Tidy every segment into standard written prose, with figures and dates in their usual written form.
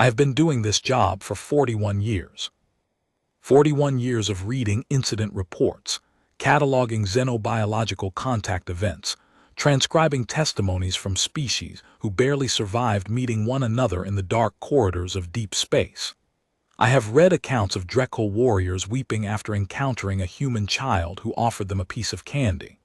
I have been doing this job for 41 years. 41 years of reading incident reports, cataloging xenobiological contact events, transcribing testimonies from species who barely survived meeting one another in the dark corridors of deep space. I have read accounts of Drek'el warriors weeping after encountering a human child who offered them a piece of candy.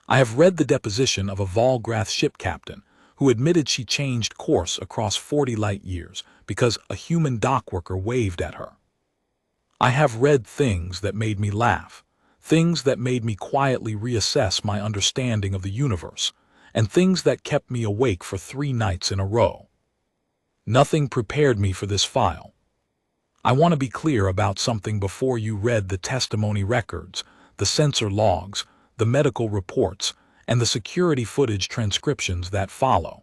I have read the deposition of a Volgrath ship captain who admitted she changed course across 40 light-years because a human dockworker waved at her. I have read things that made me laugh, things that made me quietly reassess my understanding of the universe, and things that kept me awake for 3 nights in a row. Nothing prepared me for this file. I want to be clear about something before you read the testimony records, the sensor logs, the medical reports, and the security footage transcriptions that follow.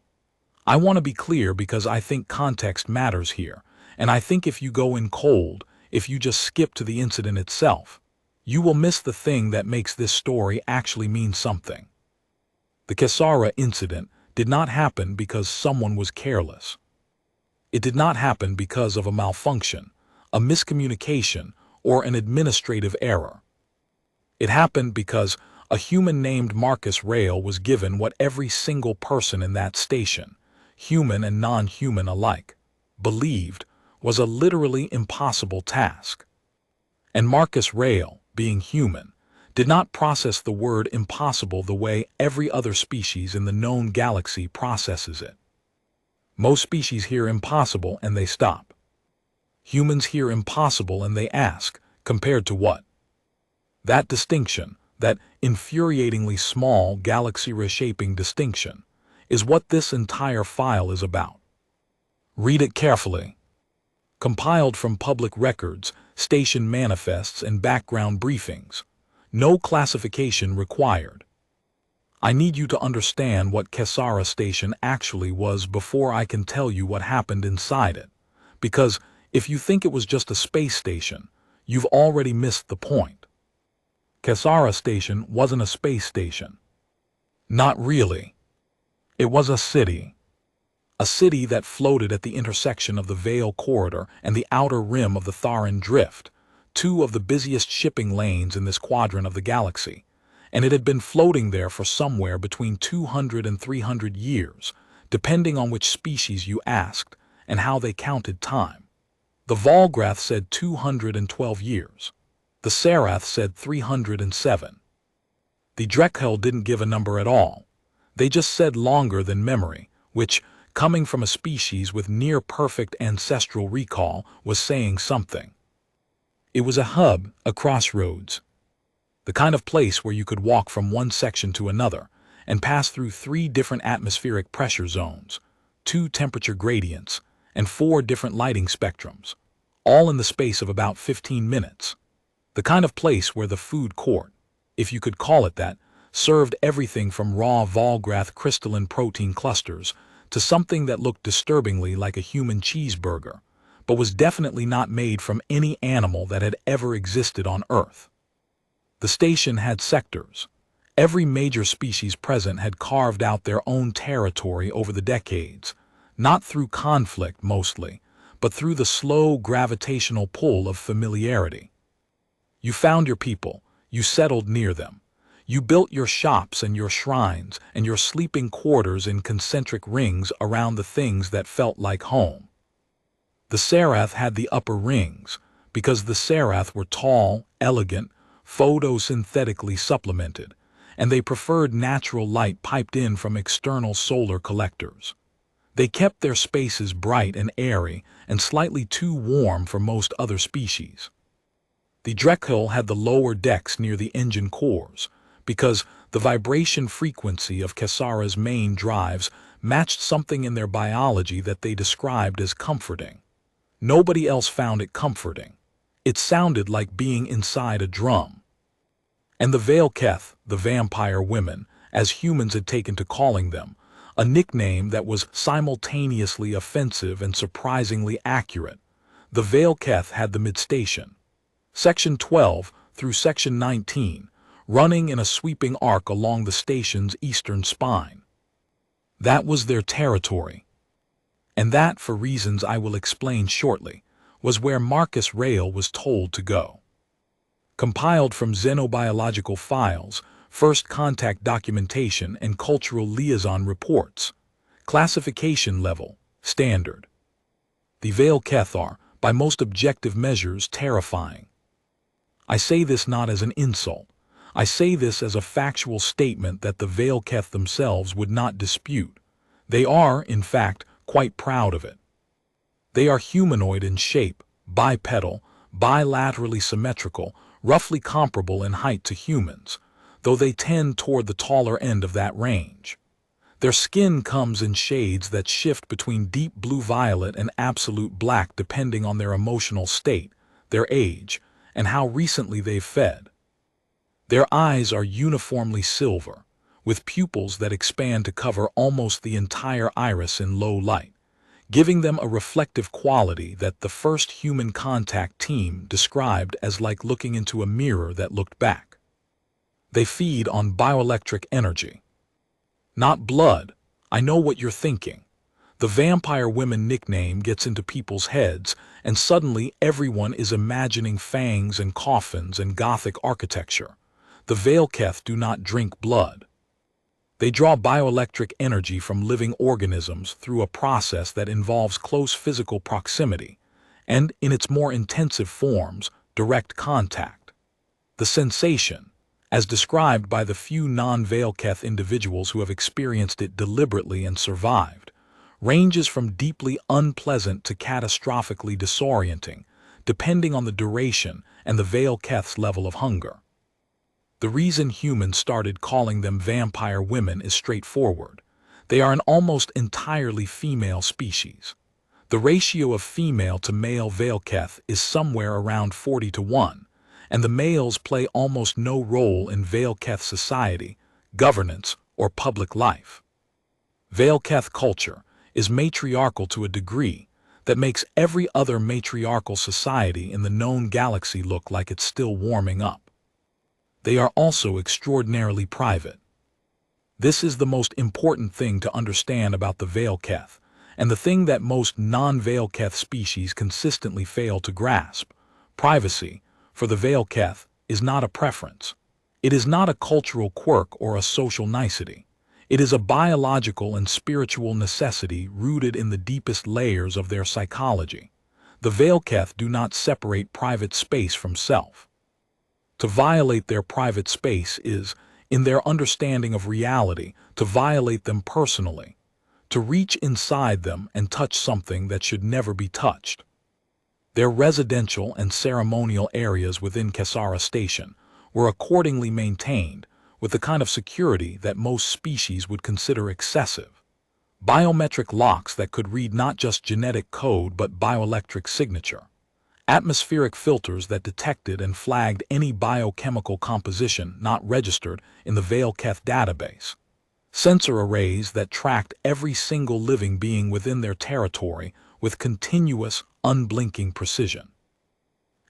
I want to be clear because I think context matters here, and I think if you go in cold, if you just skip to the incident itself, you will miss the thing that makes this story actually mean something. The Kessara incident did not happen because someone was careless. It did not happen because of a malfunction, a miscommunication, or an administrative error. It happened because a human named Marcus Rail was given what every single person in that station, human and non-human alike, believed was a literally impossible task. And Marcus Rail, being human, did not process the word impossible the way every other species in the known galaxy processes it. Most species hear impossible and they stop. Humans hear impossible and they ask, compared to what? That distinction, that infuriatingly small galaxy-reshaping distinction, is what this entire file is about. Read it carefully. Compiled from public records, station manifests, and background briefings. No classification required. I need you to understand what Kessara Station actually was before I can tell you what happened inside it, because if you think it was just a space station, you've already missed the point. Kessara Station wasn't a space station. Not really. It was a city. A city that floated at the intersection of the Veil Corridor and the outer rim of the Tharan Drift, 2 of the busiest shipping lanes in this quadrant of the galaxy, and it had been floating there for somewhere between 200 and 300 years, depending on which species you asked and how they counted time. The Volgrath said 212 years. The Sarath said 307. The Drek'el didn't give a number at all. They just said longer than memory, which, coming from a species with near-perfect ancestral recall, was saying something. It was a hub, a crossroads. The kind of place where you could walk from one section to another and pass through 3 different atmospheric pressure zones, 2 temperature gradients, and 4 different lighting spectrums, all in the space of about 15 minutes. The kind of place where the food court, if you could call it that, served everything from raw Volgrath crystalline protein clusters to something that looked disturbingly like a human cheeseburger, but was definitely not made from any animal that had ever existed on Earth. The station had sectors. Every major species present had carved out their own territory over the decades, not through conflict mostly, but through the slow gravitational pull of familiarity. You found your people, you settled near them. You built your shops and your shrines and your sleeping quarters in concentric rings around the things that felt like home. The Sarath had the upper rings, because the Sarath were tall, elegant, photosynthetically supplemented, and they preferred natural light piped in from external solar collectors. They kept their spaces bright and airy and slightly too warm for most other species. The Drek'el had the lower decks near the engine cores, because the vibration frequency of Kessara's main drives matched something in their biology that they described as comforting. Nobody else found it comforting. It sounded like being inside a drum. And the Veilketh, the vampire women, as humans had taken to calling them, a nickname that was simultaneously offensive and surprisingly accurate, the Veilketh had the midstation, Section 12 through Section 19, running in a sweeping arc along the station's eastern spine. That was their territory. and that, for reasons I will explain shortly, was where Marcus Rail was told to go. Compiled from xenobiological files, first contact documentation, and cultural liaison reports. Classification level, standard. The Vale Keth are, by most objective measures, terrifying. I say this not as an insult. I say this as a factual statement that the Vale Keth themselves would not dispute. They are, in fact, quite proud of it. They are humanoid in shape, bipedal, bilaterally symmetrical, roughly comparable in height to humans, though they tend toward the taller end of that range. Their skin comes in shades that shift between deep blue-violet and absolute black depending on their emotional state, their age, and how recently they've fed. Their eyes are uniformly silver, with pupils that expand to cover almost the entire iris in low light, giving them a reflective quality that the first human contact team described as like looking into a mirror that looked back. They feed on bioelectric energy. Not blood. I know what you're thinking. The vampire women nickname gets into people's heads, and suddenly everyone is imagining fangs and coffins and Gothic architecture. The Vale Keth do not drink blood. They draw bioelectric energy from living organisms through a process that involves close physical proximity, and, in its more intensive forms, direct contact. The sensation, as described by the few non-Vale Keth individuals who have experienced it deliberately and survived, ranges from deeply unpleasant to catastrophically disorienting, depending on the duration and the Vale Keth's level of hunger. The reason humans started calling them vampire women is straightforward. They are an almost entirely female species. The ratio of female to male Vale Keth is somewhere around 40-1, and the males play almost no role in Vale Keth society, governance, or public life. Vale Keth culture is matriarchal to a degree that makes every other matriarchal society in the known galaxy look like it's still warming up. They are also extraordinarily private. This is the most important thing to understand about the Vale Keth, and the thing that most non-Vale Keth species consistently fail to grasp. Privacy, for the Vale Keth, is not a preference. It is not a cultural quirk or a social nicety. It is a biological and spiritual necessity rooted in the deepest layers of their psychology. The Vale Keth do not separate private space from self. To violate their private space is, in their understanding of reality, to violate them personally, to reach inside them and touch something that should never be touched. Their residential and ceremonial areas within Kesara Station were accordingly maintained with the kind of security that most species would consider excessive. Biometric locks that could read not just genetic code but bioelectric signature. Atmospheric filters that detected and flagged any biochemical composition not registered in the Vale Keth database. Sensor arrays that tracked every single living being within their territory with continuous, unblinking precision.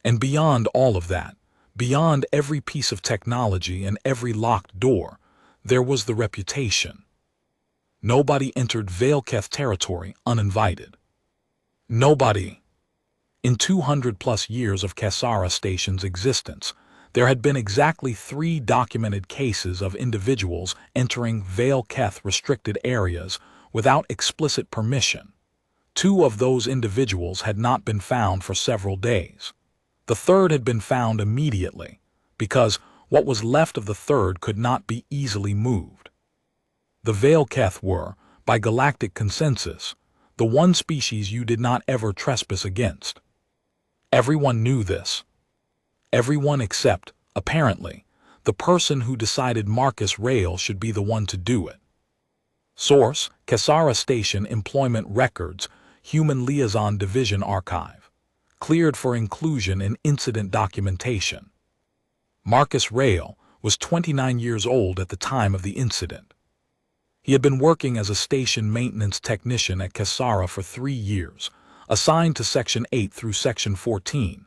And beyond all of that, beyond every piece of technology and every locked door, there was the reputation. Nobody entered Vale Keth territory uninvited. Nobody. In 200+ years of Kesara Station's existence, there had been exactly 3 documented cases of individuals entering Vale Keth restricted areas without explicit permission. 2 of those individuals had not been found for several days. The third had been found immediately, because what was left of the third could not be easily moved. The Vale Keth were, by galactic consensus, the one species you did not ever trespass against. Everyone knew this. Everyone except, apparently, the person who decided Marcus Rail should be the one to do it. Source: Kesara Station Employment Records, Human Liaison Division Archive. Cleared for inclusion in incident documentation. Marcus Rail was 29 years old at the time of the incident. He had been working as a station maintenance technician at Kesara for 3 years, assigned to Section 8 through Section 14,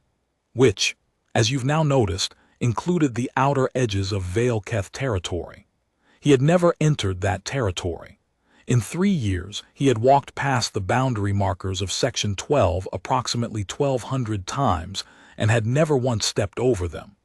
which, as you've now noticed, included the outer edges of Vale Keth territory. He had never entered that territory. In 3 years, he had walked past the boundary markers of Section 12 approximately 1,200 times and had never once stepped over them.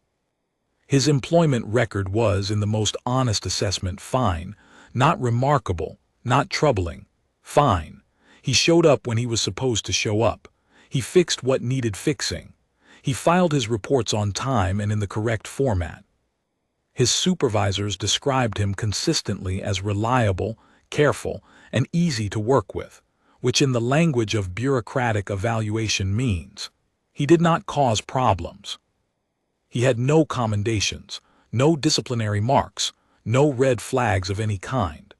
His employment record was, in the most honest assessment, fine, not remarkable, not troubling, fine. He showed up when he was supposed to show up. He fixed what needed fixing. He filed his reports on time and in the correct format. His supervisors described him consistently as reliable, careful, and easy to work with, which in the language of bureaucratic evaluation means he did not cause problems. He had no commendations, no disciplinary marks, no red flags of any kind.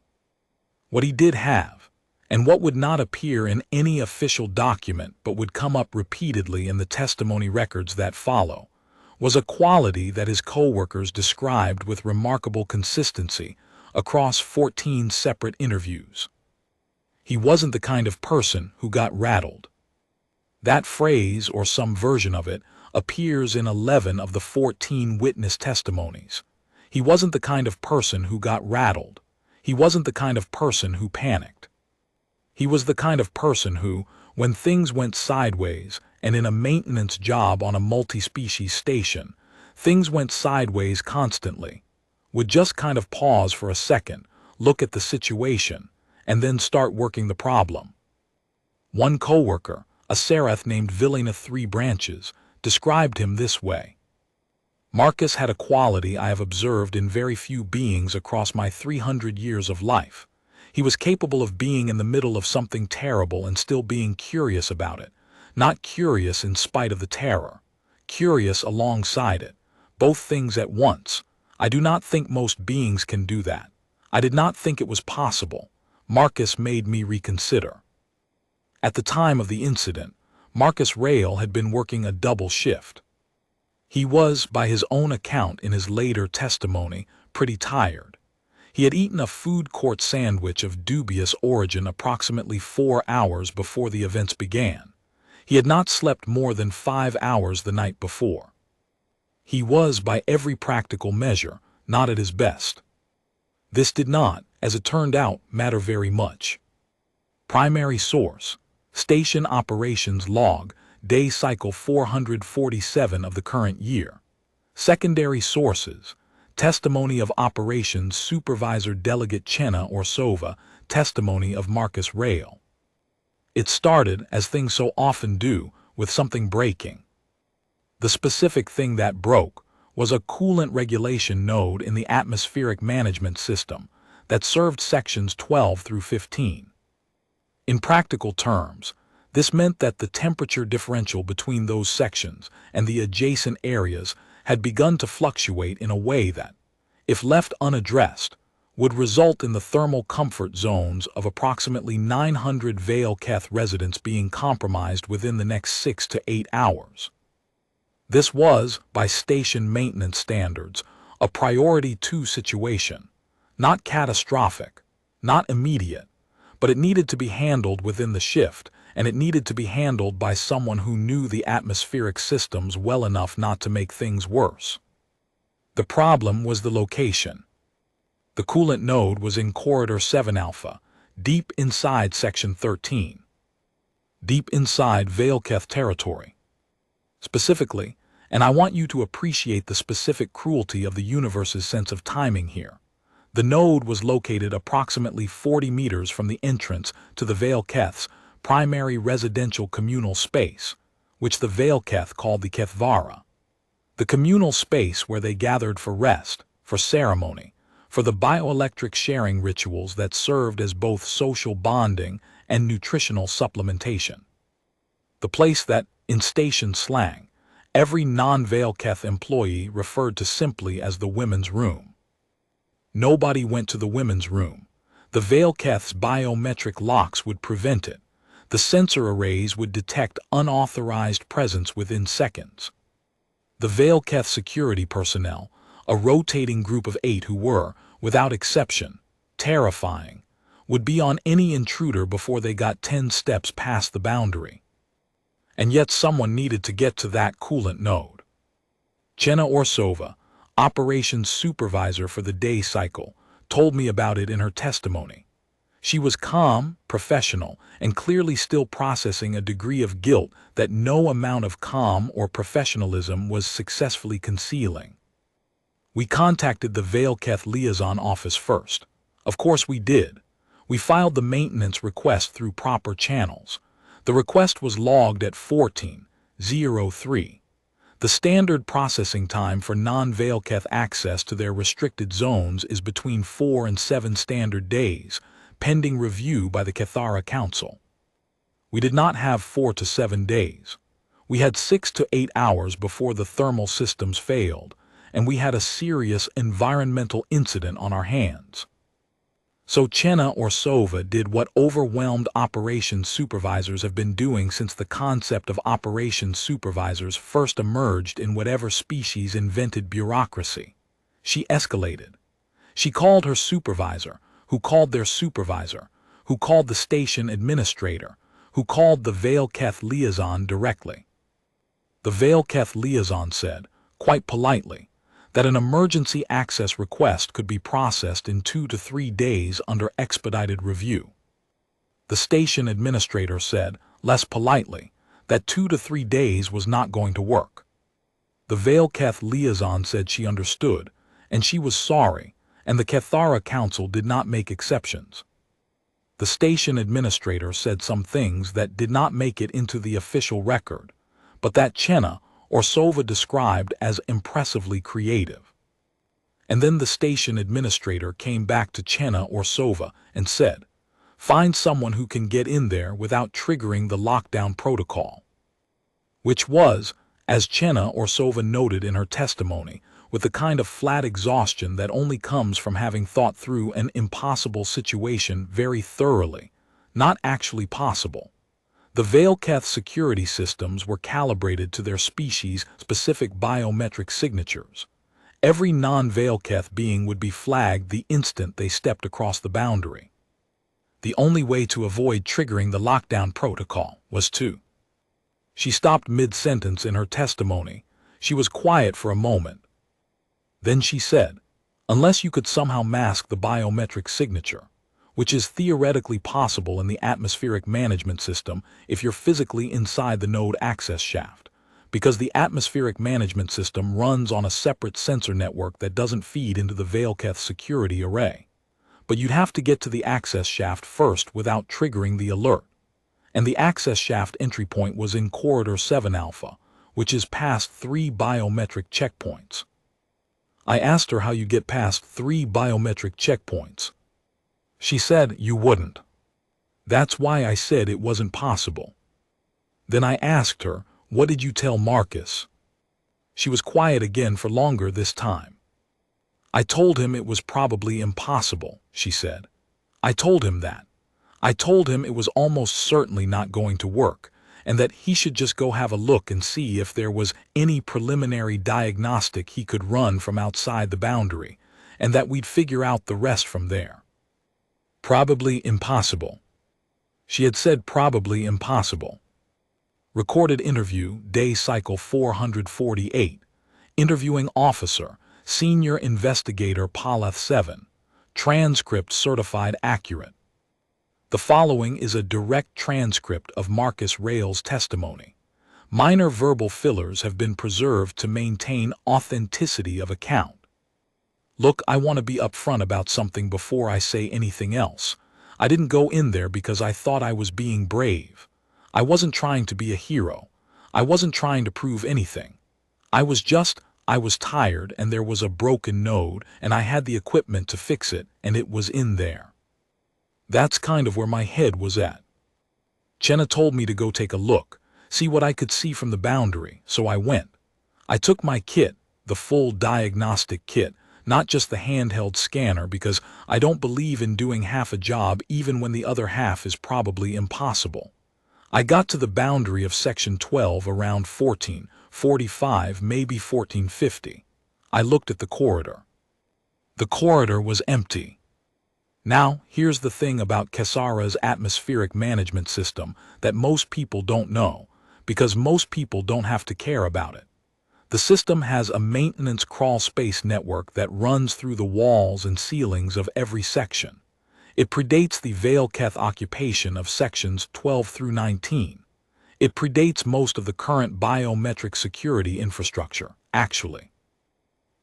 What he did have, and what would not appear in any official document but would come up repeatedly in the testimony records that follow, was a quality that his co-workers described with remarkable consistency across 14 separate interviews. He wasn't the kind of person who got rattled. That phrase, or some version of it, appears in 11 of the 14 witness testimonies. He wasn't the kind of person who got rattled. He wasn't the kind of person who panicked. He was the kind of person who, when things went sideways, and in a maintenance job on a multi-species station, things went sideways constantly, would just kind of pause for a second, look at the situation, and then start working the problem. One coworker, a seraph named Vilena Three Branches, described him this way. Marcus had a quality I have observed in very few beings across my 300 years of life. He was capable of being in the middle of something terrible and still being curious about it, not curious in spite of the terror, curious alongside it, both things at once. I do not think most beings can do that. I did not think it was possible. Marcus made me reconsider. At the time of the incident, Marcus Rail had been working a double shift. He was, by his own account in his later testimony, pretty tired. He had eaten a food court sandwich of dubious origin approximately 4 hours before the events began. He had not slept more than 5 hours the night before. He was, by every practical measure, not at his best. This did not, as it turned out, matter very much. Primary source: Station Operations Log, Day Cycle 447 of the current year. Secondary sources: Testimony of Operations Supervisor Delegate Chenna Orsova, Testimony of Marcus Rail. It started, as things so often do, with something breaking. The specific thing that broke was a coolant regulation node in the atmospheric management system that served sections 12 through 15. In practical terms, this meant that the temperature differential between those sections and the adjacent areas had begun to fluctuate in a way that, if left unaddressed, would result in the thermal comfort zones of approximately 900 Vale Keth residents being compromised within the next 6 to 8 hours. This was, by station maintenance standards, a priority 2 situation, not catastrophic, not immediate, but it needed to be handled within the shift, and it needed to be handled by someone who knew the atmospheric systems well enough not to make things worse. The problem was the location. The coolant node was in Corridor 7 Alpha, deep inside Section 13. Deep inside Vale Keth territory. Specifically, and I want you to appreciate the specific cruelty of the universe's sense of timing here, the node was located approximately 40 meters from the entrance to the Vale Keth's primary residential communal space, which the Vale Keth called the Kethvara. The communal space where they gathered for rest, for ceremony, for the bioelectric sharing rituals that served as both social bonding and nutritional supplementation. The place that, in station slang, every non-Vale Keth employee referred to simply as the women's room. Nobody went to the women's room. The Vale Keth's biometric locks would prevent it. The sensor arrays would detect unauthorized presence within seconds. The Vale Keth security personnel, a rotating group of 8 who were, without exception, terrifying, would be on any intruder before they got 10 steps past the boundary. And yet someone needed to get to that coolant node. Chenna Orsova, operations supervisor for the day cycle, told me about it in her testimony. She was calm, professional, and clearly still processing a degree of guilt that no amount of calm or professionalism was successfully concealing. We contacted the Vailketh liaison office first. Of course we did. We filed the maintenance request through proper channels. The request was logged at 14:03. The standard processing time for non-Vailketh access to their restricted zones is between 4 and 7 standard days, pending review by the Cathara Council. We did not have 4 to 7 days. We had 6 to 8 hours before the thermal systems failed, and we had a serious environmental incident on our hands. So Chenna or Sova did what overwhelmed operations supervisors have been doing since the concept of operations supervisors first emerged in whatever species invented bureaucracy. She escalated. She called her supervisor, who called their supervisor, who called the station administrator, who called the Vailketh liaison directly. The Vailketh liaison said, quite politely, that an emergency access request could be processed in 2 to 3 days under expedited review. The station administrator said, less politely, that 2 to 3 days was not going to work. The Vailketh liaison said she understood, and she was sorry, and the Cathara Council did not make exceptions. The station administrator said some things that did not make it into the official record, but that Chenna or Sova described as impressively creative. And then the station administrator came back to Chenna or Sova and said, find someone who can get in there without triggering the lockdown protocol. Which was, as Chenna or Sova noted in her testimony, with the kind of flat exhaustion that only comes from having thought through an impossible situation very thoroughly, not actually possible. The Vailketh security systems were calibrated to their species-specific biometric signatures. Every non-Vailketh being would be flagged the instant they stepped across the boundary. The only way to avoid triggering the lockdown protocol was to. She stopped mid-sentence in her testimony. She was quiet for a moment. Then she said, unless you could somehow mask the biometric signature, which is theoretically possible in the atmospheric management system if you're physically inside the node access shaft, because the atmospheric management system runs on a separate sensor network that doesn't feed into the Vailketh security array. But you'd have to get to the access shaft first without triggering the alert. And the access shaft entry point was in Corridor 7 Alpha, which is past 3 biometric checkpoints. I asked her how you get past 3 biometric checkpoints. She said you wouldn't. That's why I said it wasn't possible. Then I asked her, what did you tell Marcus? She was quiet again for longer this time. I told him it was probably impossible, she said. I told him that. I told him it was almost certainly not going to work, and that he should just go have a look and see if there was any preliminary diagnostic he could run from outside the boundary, and that we'd figure out the rest from there. Probably impossible. She had said probably impossible. Recorded interview, day cycle 448. Interviewing officer, senior investigator Palath 7. Transcript certified accurate. The following is a direct transcript of Marcus Rail's testimony. Minor verbal fillers have been preserved to maintain authenticity of account. Look, I want to be upfront about something before I say anything else. I didn't go in there because I thought I was being brave. I wasn't trying to be a hero. I wasn't trying to prove anything. I was tired and there was a broken node and I had the equipment to fix it and it was in there. That's kind of where my head was at. Chenna told me to go take a look, see what I could see from the boundary, so I went. I took my kit, the full diagnostic kit, not just the handheld scanner, because I don't believe in doing half a job even when the other half is probably impossible. I got to the boundary of Section 12 around 14:45, maybe 14:50. I looked at the corridor. The corridor was empty. Now, here's the thing about Cathara's atmospheric management system that most people don't know, because most people don't have to care about it. The system has a maintenance crawl space network that runs through the walls and ceilings of every section. It predates the Vale-Keth occupation of sections 12 through 19. It predates most of the current biometric security infrastructure, actually.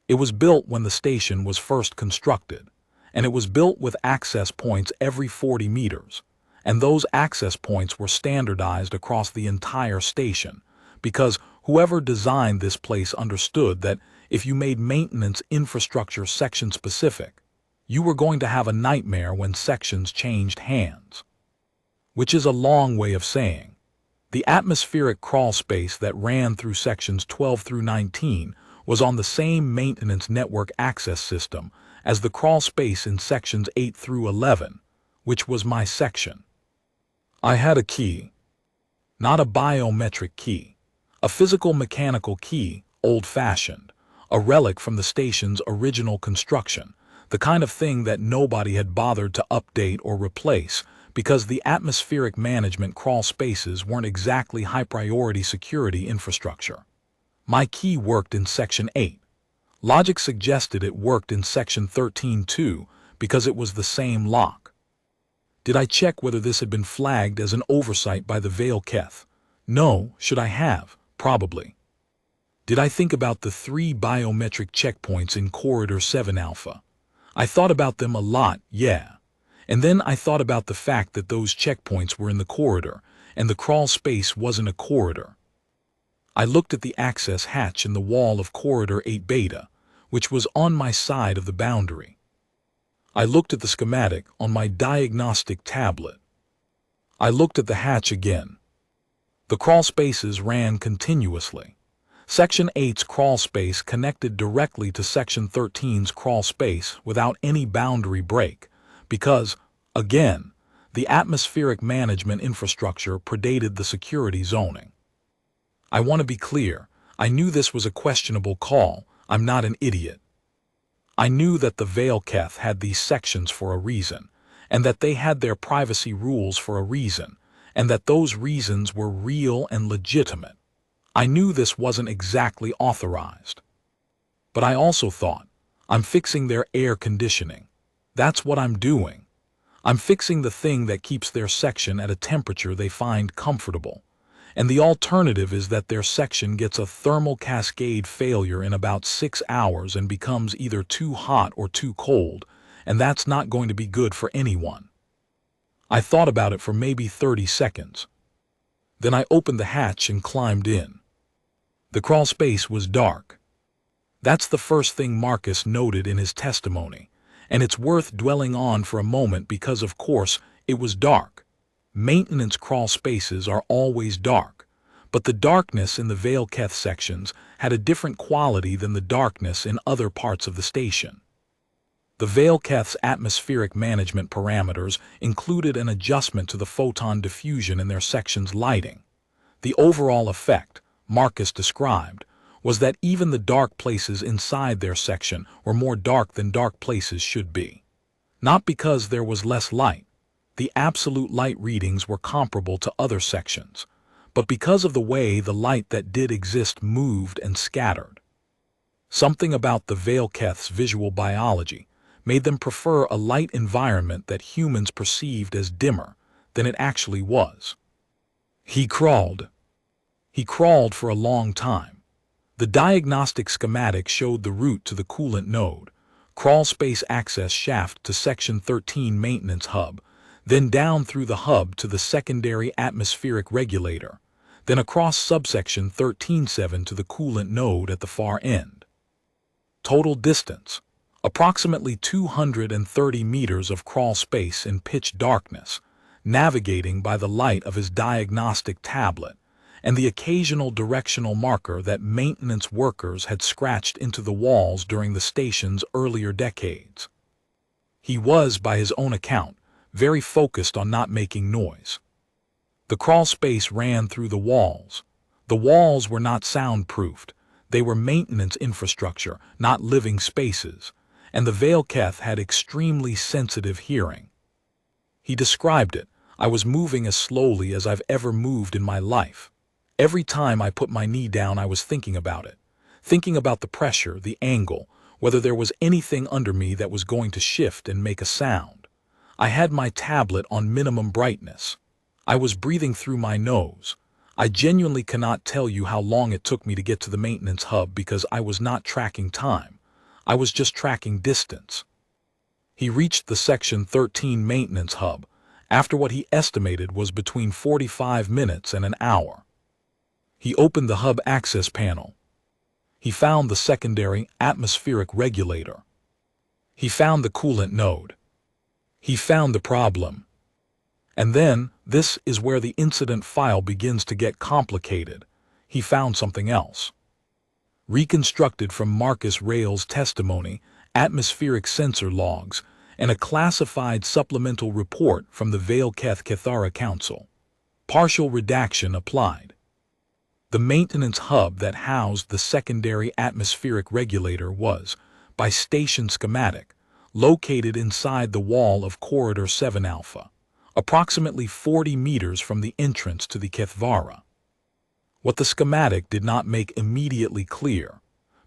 It was built when the station was first constructed, and it was built with access points every 40 meters, and those access points were standardized across the entire station, because whoever designed this place understood that if you made maintenance infrastructure section-specific, you were going to have a nightmare when sections changed hands. Which is a long way of saying, the atmospheric crawl space that ran through sections 12 through 19 was on the same maintenance network access system as the crawl space in sections 8 through 11, which was my section. I had a key. Not a biometric key. A physical mechanical key, old-fashioned, a relic from the station's original construction, the kind of thing that nobody had bothered to update or replace because the atmospheric management crawl spaces weren't exactly high-priority security infrastructure. My key worked in Section 8. Logic suggested it worked in Section 13 too, because it was the same lock. Did I check whether this had been flagged as an oversight by the Vale-Keth? No, should I have? Probably. Did I think about the 3 biometric checkpoints in Corridor 7 Alpha? I thought about them a lot, yeah. And then I thought about the fact that those checkpoints were in the corridor, and the crawl space wasn't a corridor. I looked at the access hatch in the wall of Corridor 8 Beta, which was on my side of the boundary. I looked at the schematic on my diagnostic tablet. I looked at the hatch again. The crawl spaces ran continuously. Section 8's crawl space connected directly to Section 13's crawl space without any boundary break, because, again, the atmospheric management infrastructure predated the security zoning. I want to be clear, I knew this was a questionable call. I'm not an idiot. I knew that the Vale-Keth had these sections for a reason, and that they had their privacy rules for a reason, and that those reasons were real and legitimate. I knew this wasn't exactly authorized. But I also thought, I'm fixing their air conditioning. That's what I'm doing. I'm fixing the thing that keeps their section at a temperature they find comfortable. And the alternative is that their section gets a thermal cascade failure in about 6 hours and becomes either too hot or too cold, and that's not going to be good for anyone. I thought about it for maybe 30 seconds. Then I opened the hatch and climbed in. The crawl space was dark. That's the first thing Marcus noted in his testimony, and it's worth dwelling on for a moment because, of course, it was dark. Maintenance crawl spaces are always dark, but the darkness in the Vale-Keth sections had a different quality than the darkness in other parts of the station. The Vale-Keth's atmospheric management parameters included an adjustment to the photon diffusion in their section's lighting. The overall effect, Marcus described, was that even the dark places inside their section were more dark than dark places should be. Not because there was less light. The absolute light readings were comparable to other sections, but because of the way the light that did exist moved and scattered. Something about the Vale-Keth's visual biology made them prefer a light environment that humans perceived as dimmer than it actually was. He crawled. He crawled for a long time. The diagnostic schematic showed the route to the coolant node, crawl space access shaft to Section 13 maintenance hub, then down through the hub to the secondary atmospheric regulator, then across subsection 13.7 to the coolant node at the far end. Total distance, approximately 230 meters of crawl space in pitch darkness, navigating by the light of his diagnostic tablet, and the occasional directional marker that maintenance workers had scratched into the walls during the station's earlier decades. He was, by his own account, very focused on not making noise. The crawl space ran through the walls. The walls were not soundproofed. They were maintenance infrastructure, not living spaces, and the Vale-Keth had extremely sensitive hearing. He described it. I was moving as slowly as I've ever moved in my life. Every time I put my knee down, I was thinking about it, thinking about the pressure, the angle, whether there was anything under me that was going to shift and make a sound. I had my tablet on minimum brightness. I was breathing through my nose. I genuinely cannot tell you how long it took me to get to the maintenance hub because I was not tracking time. I was just tracking distance. He reached the Section 13 maintenance hub after what he estimated was between 45 minutes and an hour. He opened the hub access panel. He found the secondary atmospheric regulator. He found the coolant node. He found the problem. And then, this is where the incident file begins to get complicated. He found something else. Reconstructed from Marcus Rail's testimony, atmospheric sensor logs, and a classified supplemental report from the Vale-Keth-Kethara Council. Partial redaction applied. The maintenance hub that housed the secondary atmospheric regulator was, by station schematic, located inside the wall of Corridor 7 Alpha, approximately 40 meters from the entrance to the Kethvara. What the schematic did not make immediately clear,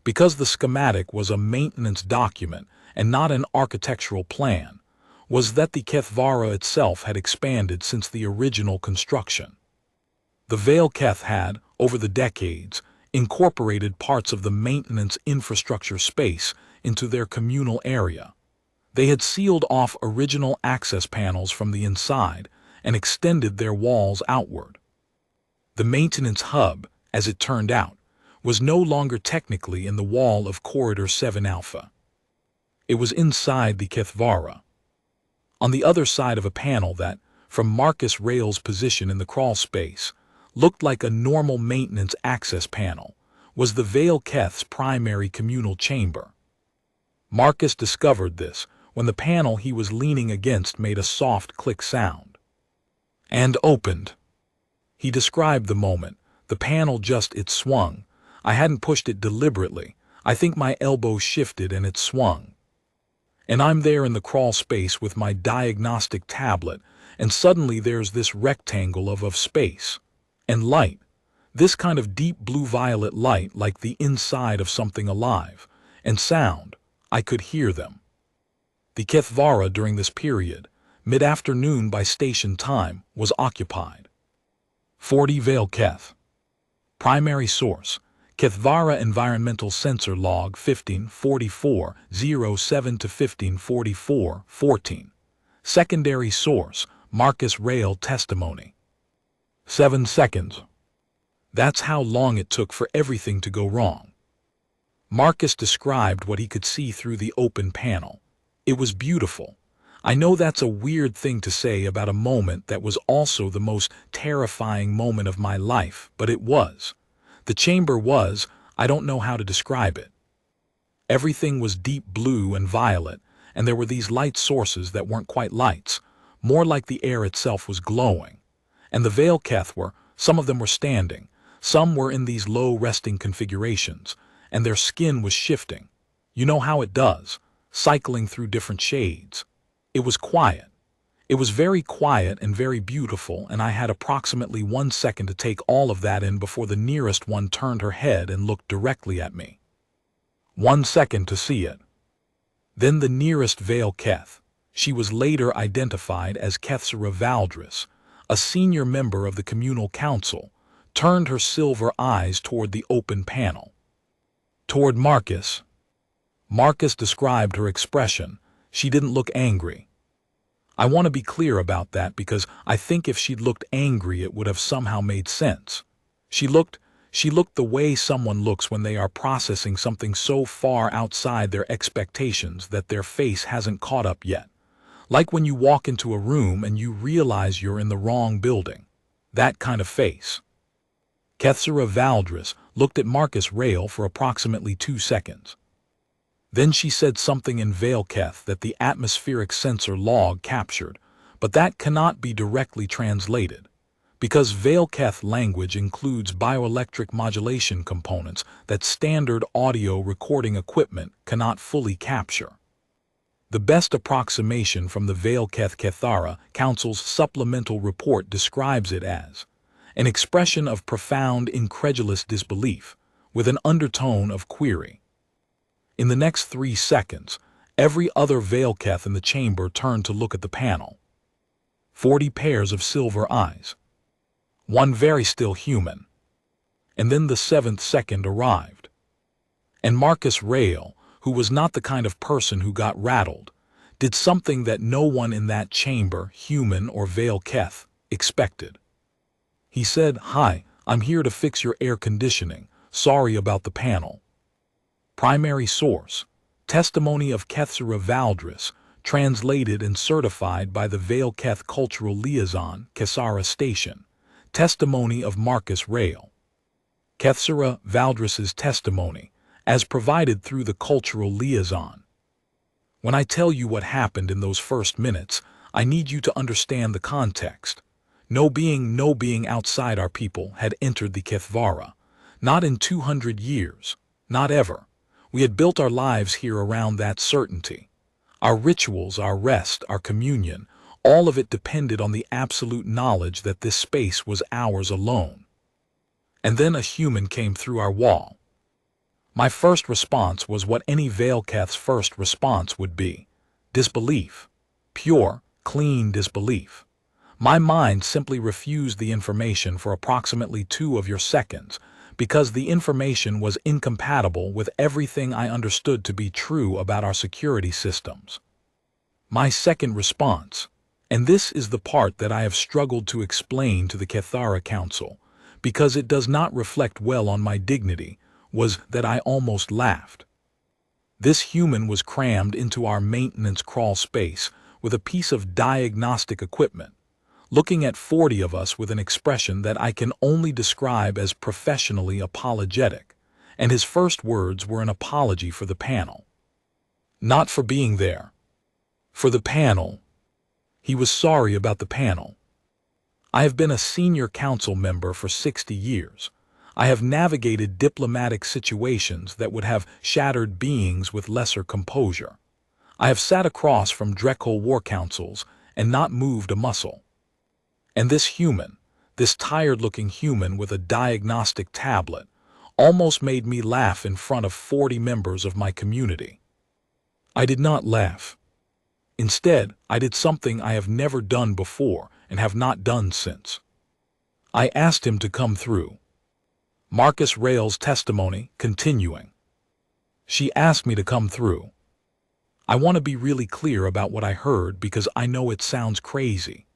because the schematic was a maintenance document and not an architectural plan, was that the Kethvara itself had expanded since the original construction. The Vale-Keth had, over the decades, incorporated parts of the maintenance infrastructure space into their communal area. They had sealed off original access panels from the inside and extended their walls outward. The maintenance hub, as it turned out, was no longer technically in the wall of Corridor 7 Alpha. It was inside the Kethvara, on the other side of a panel that, from Marcus Rail's position in the crawl space, looked like a normal maintenance access panel, was the Vale-Keth's primary communal chamber. Marcus discovered this when the panel he was leaning against made a soft click sound. And opened. He described the moment. The panel it swung. I hadn't pushed it deliberately. I think my elbow shifted and it swung. And I'm there in the crawl space with my diagnostic tablet, and suddenly there's this rectangle of space. And light. This kind of deep blue-violet light like the inside of something alive. And sound. I could hear them. The Kethvara during this period, mid-afternoon by station time, was occupied. 40 Vale-Keth. Primary source, Kethvara Environmental Sensor Log 1544-07-1544-14. Secondary source, Marcus Rail Testimony. 7 seconds. That's how long it took for everything to go wrong. Marcus described what he could see through the open panel. It was beautiful. I know that's a weird thing to say about a moment that was also the most terrifying moment of my life, but it was. The chamber was, I don't know how to describe it. Everything was deep blue and violet, and there were these light sources that weren't quite lights, more like the air itself was glowing. And the Vale-Keth some of them were standing, some were in these low resting configurations, and their skin was shifting. You know how it does, cycling through different shades. It was quiet. It was very quiet and very beautiful, and I had approximately 1 second to take all of that in before the nearest one turned her head and looked directly at me. 1 second to see it. Then the nearest Vale-Keth. She was later identified as Kethsera Valdris, a senior member of the communal council, turned her silver eyes toward the open panel. Toward Marcus. Marcus described her expression. She didn't look angry. I want to be clear about that because I think if she'd looked angry it would have somehow made sense. She looked the way someone looks when they are processing something so far outside their expectations that their face hasn't caught up yet. Like when you walk into a room and you realize you're in the wrong building. That kind of face. Kethsera Valdris looked at Marcus Rail for approximately 2 seconds. Then she said something in Vale-Keth that the atmospheric sensor log captured, but that cannot be directly translated, because Vale-Keth language includes bioelectric modulation components that standard audio recording equipment cannot fully capture. The best approximation from the Vale-Keth-Kethara Council's supplemental report describes it as an expression of profound incredulous disbelief with an undertone of query. In the next 3 seconds, Every other Veilketh in the chamber turned to look at the panel. 40 pairs of silver eyes. One very still human. And then the seventh second arrived. And Marcus Rael, who was not the kind of person who got rattled, did something that no one in that chamber, human or Veilketh, expected. He said, "Hi, I'm here to fix your air conditioning. Sorry about the panel." Primary source: testimony of Kethsera Valdris, translated and certified by the Veilketh Cultural Liaison, Kessara Station. Testimony of Marcus Rael. Kethsera Valdris's testimony, as provided through the Cultural Liaison. When I tell you what happened in those first minutes, I need you to understand the context. No being outside our people had entered the Kethvara. Not in 200 years. Not ever. We had built our lives here around that certainty. Our rituals, our rest, our communion, all of it depended on the absolute knowledge that this space was ours alone. And then a human came through our wall. My first response was what any Veilketh's first response would be: disbelief. Pure, clean disbelief. My mind simply refused the information for approximately 2 of your seconds, because the information was incompatible with everything I understood to be true about our security systems. My second response, and this is the part that I have struggled to explain to the Kethara Council, because it does not reflect well on my dignity, was that I almost laughed. This human was crammed into our maintenance crawl space with a piece of diagnostic equipment, looking at 40 of us with an expression that I can only describe as professionally apologetic, and his first words were an apology for the panel. Not for being there. For the panel. He was sorry about the panel. I have been a senior council member for 60 years. I have navigated diplomatic situations that would have shattered beings with lesser composure. I have sat across from Drekol war councils and not moved a muscle. And this human, this tired-looking human with a diagnostic tablet, almost made me laugh in front of 40 members of my community. I did not laugh. Instead, I did something I have never done before and have not done since. I asked him to come through. Marcus Rael's testimony continuing. She asked me to come through. I want to be really clear about what I heard because I know it sounds crazy.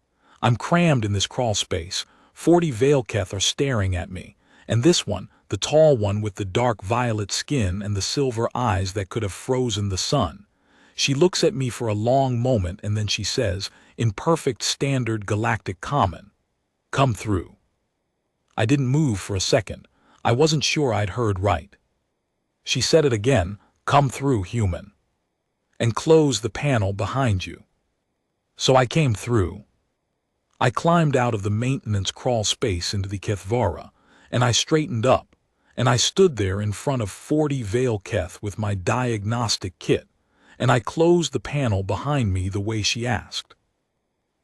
I'm crammed in this crawl space. 40 Veilketh are staring at me, and this one, the tall one with the dark violet skin and the silver eyes that could have frozen the sun. She looks at me for a long moment and then she says, in perfect standard galactic common, "Come through." I didn't move for a second. I wasn't sure I'd heard right. She said it again, "Come through, human. And close the panel behind you." So I came through. I climbed out of the maintenance crawl space into the Kethvara, and I straightened up, and I stood there in front of 40 Veilketh with my diagnostic kit, and I closed the panel behind me the way she asked.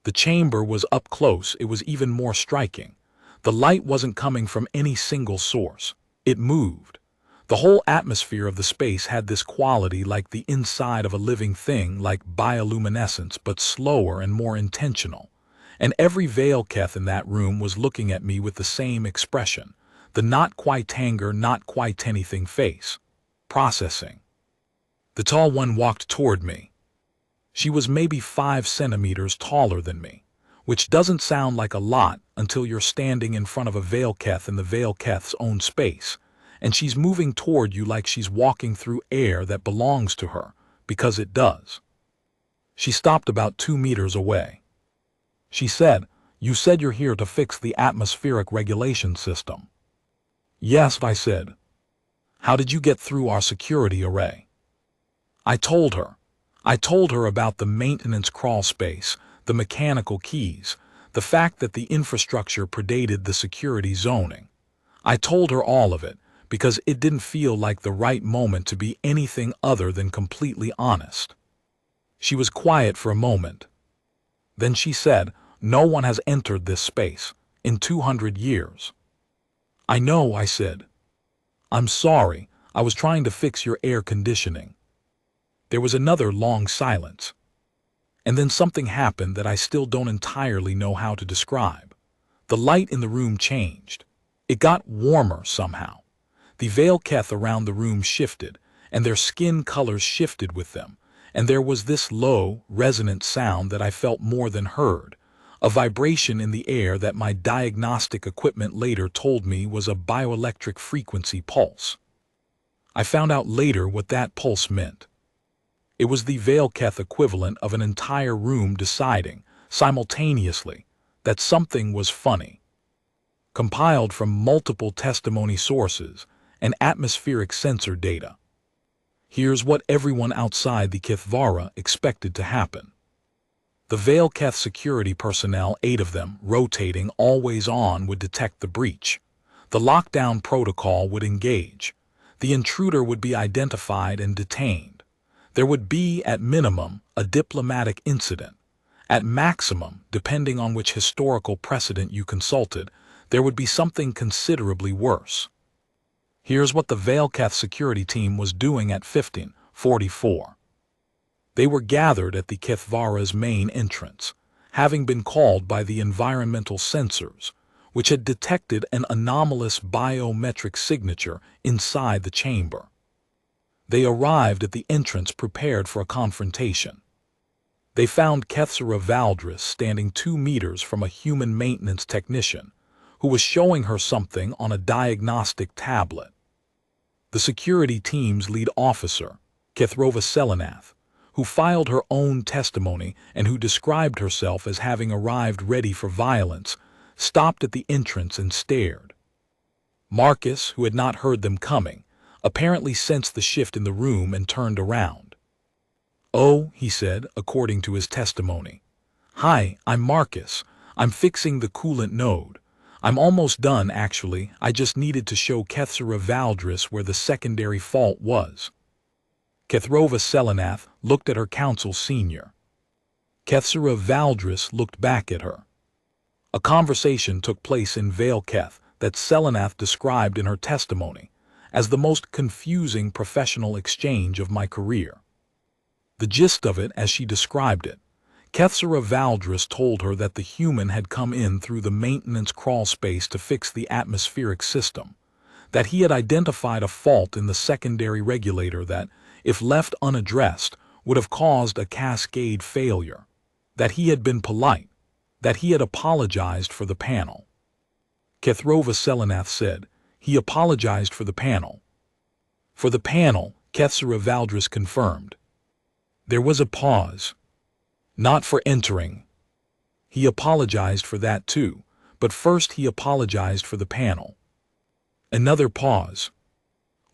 The chamber was up close. It was even more striking. The light wasn't coming from any single source. It moved. The whole atmosphere of the space had this quality like the inside of a living thing, like bioluminescence, but slower and more intentional. And every Veilketh in that room was looking at me with the same expression, the not quite anger, not quite anything face. Processing. The tall one walked toward me. She was maybe 5 centimeters taller than me, which doesn't sound like a lot until you're standing in front of a Veilketh in the Veilketh's own space, and she's moving toward you like she's walking through air that belongs to her, because it does. She stopped about 2 meters away. She said, "You said you're here to fix the atmospheric regulation system." "Yes," I said. "How did you get through our security array?" I told her. I told her about the maintenance crawl space, the mechanical keys, the fact that the infrastructure predated the security zoning. I told her all of it because it didn't feel like the right moment to be anything other than completely honest. She was quiet for a moment. Then she said, "No one has entered this space in 200 years. "I know," I said. "I'm sorry. I was trying to fix your air conditioning." There was another long silence. And then something happened that I still don't entirely know how to describe. The light in the room changed. It got warmer somehow. The veil keth around the room shifted, and their skin colors shifted with them, and there was this low, resonant sound that I felt more than heard, a vibration in the air that my diagnostic equipment later told me was a bioelectric frequency pulse. I found out later what that pulse meant. It was the Veilketh equivalent of an entire room deciding, simultaneously, that something was funny. Compiled from multiple testimony sources and atmospheric sensor data. Here's what everyone outside the Kithvara expected to happen. The Veilketh security personnel, 8 of them, rotating always on, would detect the breach. The lockdown protocol would engage. The intruder would be identified and detained. There would be, at minimum, a diplomatic incident. At maximum, depending on which historical precedent you consulted, there would be something considerably worse. Here's what the Veilketh security team was doing at 1544. They were gathered at the Kithvara's main entrance, having been called by the environmental sensors, which had detected an anomalous biometric signature inside the chamber. They arrived at the entrance prepared for a confrontation. They found Kethsera Valdris standing 2 meters from a human maintenance technician, who was showing her something on a diagnostic tablet. The security team's lead officer, Kethrova Selenath, who filed her own testimony and who described herself as having arrived ready for violence, stopped at the entrance and stared. Marcus, who had not heard them coming, apparently sensed the shift in the room and turned around. "Oh," he said, according to his testimony. "Hi, I'm Marcus. I'm fixing the coolant node. I'm almost done, actually. I just needed to show Kethsera Valdris where the secondary fault was." Kethrova Selenath looked at her counsel senior. Kethsera Valdris looked back at her. A conversation took place in Veilketh that Selenath described in her testimony as the most confusing professional exchange of my career. The gist of it, as she described it, Kethsera Valdris told her that the human had come in through the maintenance crawl space to fix the atmospheric system, that he had identified a fault in the secondary regulator that, if left unaddressed, would have caused a cascade failure, that he had been polite, that he had apologized for the panel. Kethrova Selenath said, "He apologized for the panel." "For the panel," Kethsera Valdris confirmed. There was a pause. "Not for entering." "He apologized for that too, but first he apologized for the panel." Another pause.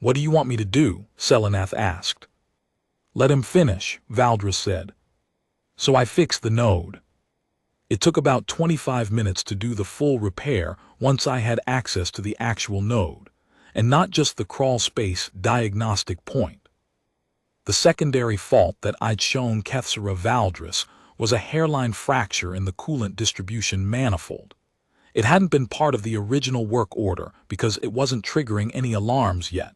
"What do you want me to do?" Selenath asked. "Let him finish," Valdris said. "So I fixed the node. It took about 25 minutes to do the full repair once I had access to the actual node, and not just the crawl space diagnostic point. The secondary fault that I'd shown Kethsera Valdris was a hairline fracture in the coolant distribution manifold. It hadn't been part of the original work order because it wasn't triggering any alarms yet,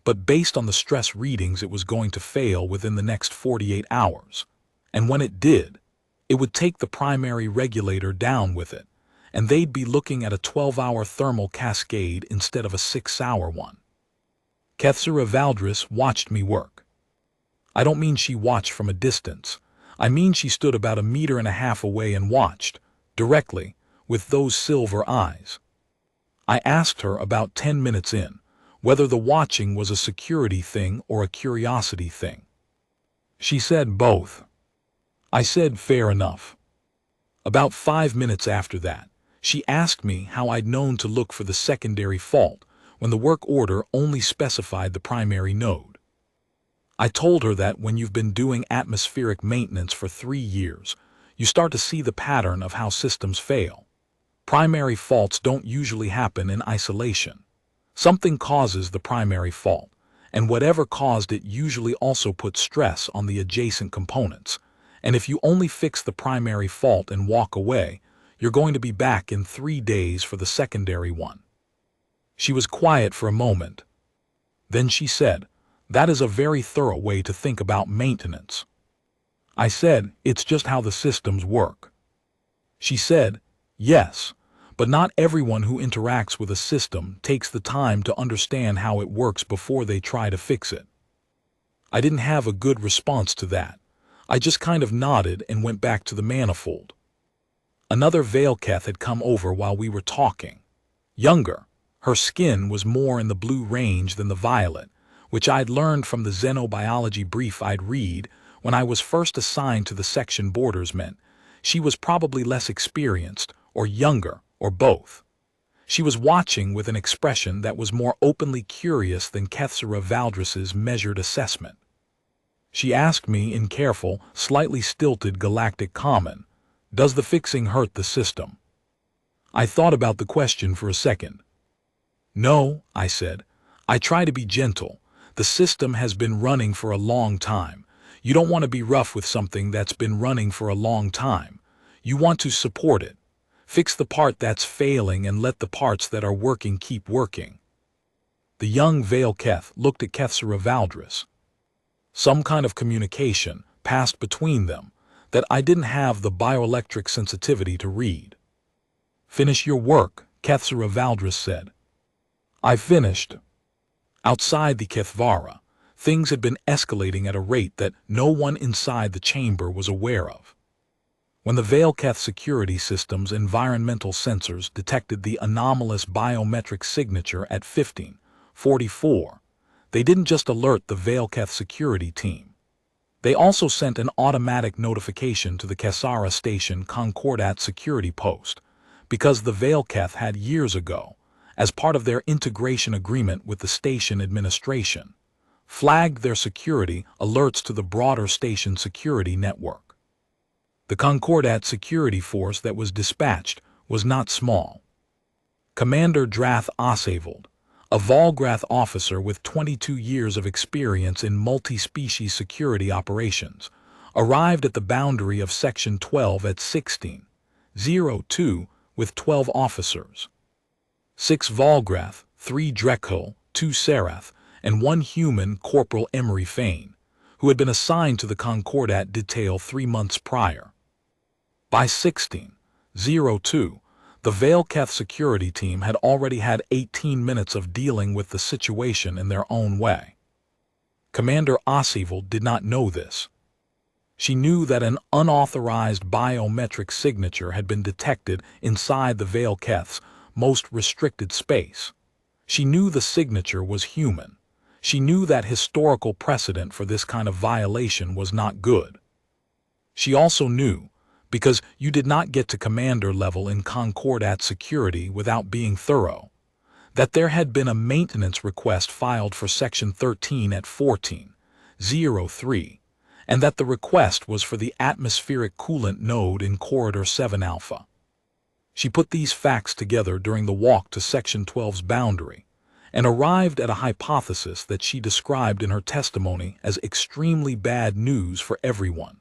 but based on the stress readings it was going to fail within the next 48 hours. And when it did, it would take the primary regulator down with it, and they'd be looking at a 12-hour thermal cascade instead of a 6-hour one. Kethsera Valdris watched me work. I don't mean she watched from a distance. I mean she stood about 1.5 meters away and watched, directly, with those silver eyes. I asked her about 10 minutes in whether the watching was a security thing or a curiosity thing. She said both. I said fair enough. About 5 minutes after that, she asked me how I'd known to look for the secondary fault when the work order only specified the primary node. I told her that when you've been doing atmospheric maintenance for 3 years, you start to see the pattern of how systems fail. Primary faults don't usually happen in isolation. Something causes the primary fault, and whatever caused it usually also puts stress on the adjacent components. And if you only fix the primary fault and walk away, you're going to be back in 3 days for the secondary one. She was quiet for a moment. Then she said, That is a very thorough way to think about maintenance. I said, it's just how the systems work. She said, yes, but not everyone who interacts with a system takes the time to understand how it works before they try to fix it. I didn't have a good response to that. I just kind of nodded and went back to the manifold. Another Veilketh had come over while we were talking. Younger, her skin was more in the blue range than the violet, which I'd learned from the xenobiology brief I'd read when I was first assigned to the section borders meant she was probably less experienced, or younger, or both. She was watching with an expression that was more openly curious than Kethsera Valdris's measured assessment. She asked me in careful, slightly stilted galactic common, "Does the fixing hurt the system?" I thought about the question for a second. "No," I said. "I try to be gentle. The system has been running for a long time. You don't want to be rough with something that's been running for a long time. You want to support it. Fix the part that's failing and let the parts that are working keep working." The young Veilketh looked at Kethsera Valdris. Some kind of communication passed between them that I didn't have the bioelectric sensitivity to read. "Finish your work," Kethsera Valdris said. I finished. Outside the Kethvara, things had been escalating at a rate that no one inside the chamber was aware of. When the Veilketh security system's environmental sensors detected the anomalous biometric signature at 1544, they didn't just alert the Veilketh security team. They also sent an automatic notification to the Kessara Station Concordat security post, because the Veilketh had years ago, as part of their integration agreement with the station administration, flagged their security alerts to the broader station security network. The Concordat security force that was dispatched was not small. Commander Drath Osavold, a Volgrath officer with 22 years of experience in multi-species security operations, arrived at the boundary of Section 12 at 16:02 with 12 officers. 6 Volgrath, 3 Drekhul, 2 Serath, and 1 human Corporal Emery Fane, who had been assigned to the Concordat detail 3 months prior. By 16:02, the Veilketh security team had already had 18 minutes of dealing with the situation in their own way. Commander Osavold did not know this. She knew that an unauthorized biometric signature had been detected inside the Veilketh's most restricted space. She knew the signature was human. She knew that historical precedent for this kind of violation was not good. She also knew, because you did not get to commander level in Concordat security without being thorough, that there had been a maintenance request filed for Section 13 at 14:03, and that the request was for the atmospheric coolant node in Corridor 7 Alpha. She put these facts together during the walk to Section 12's boundary, and arrived at a hypothesis that she described in her testimony as extremely bad news for everyone.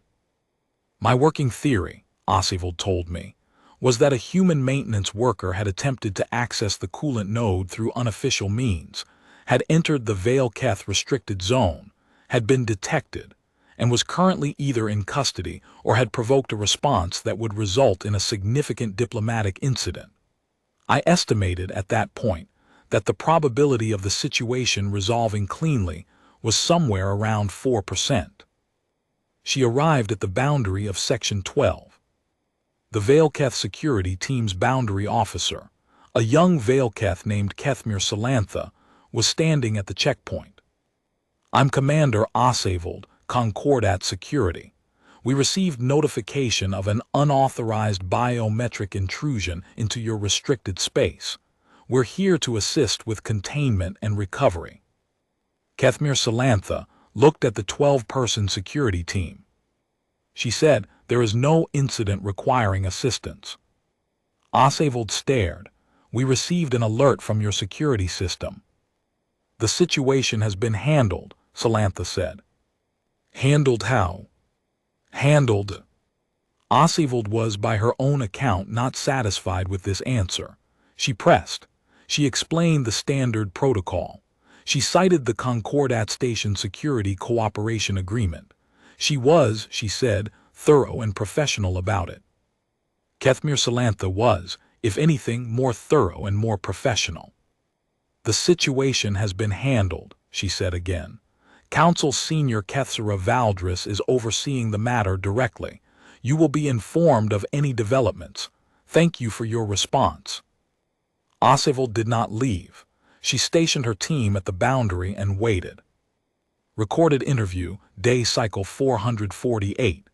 "My working theory," Osavold told me, was that a human maintenance worker had attempted to access the coolant node through unofficial means, had entered the Veilketh restricted zone, had been detected, and was currently either in custody or had provoked a response that would result in a significant diplomatic incident. I estimated at that point that the probability of the situation resolving cleanly was somewhere around 4%. She arrived at the boundary of Section 12. The Veilketh security team's boundary officer, a young Veilketh named Kethmir Salantha, was standing at the checkpoint. "I'm Commander Osavold, Concordat Security. We received notification of an unauthorized biometric intrusion into your restricted space. We're here to assist with containment and recovery." Kethmir Salantha looked at the 12-person security team. She said, "There is no incident requiring assistance." Osavold stared. "We received an alert from your security system." "The situation has been handled," Salantha said. "Handled how?" "Handled." Osavold was, by her own account, not satisfied with this answer. She pressed. She explained the standard protocol. She cited the Concordat Station Security Cooperation Agreement. She was, she said, thorough and professional about it. Kethmir Salantha was, if anything, more thorough and more professional. The situation has been handled, she said again. Council Senior Kethsara Valdris is overseeing the matter directly. You will be informed of any developments. Thank you for your response. Osseval did not leave. She stationed her team at the boundary and waited. Recorded interview, day cycle 448.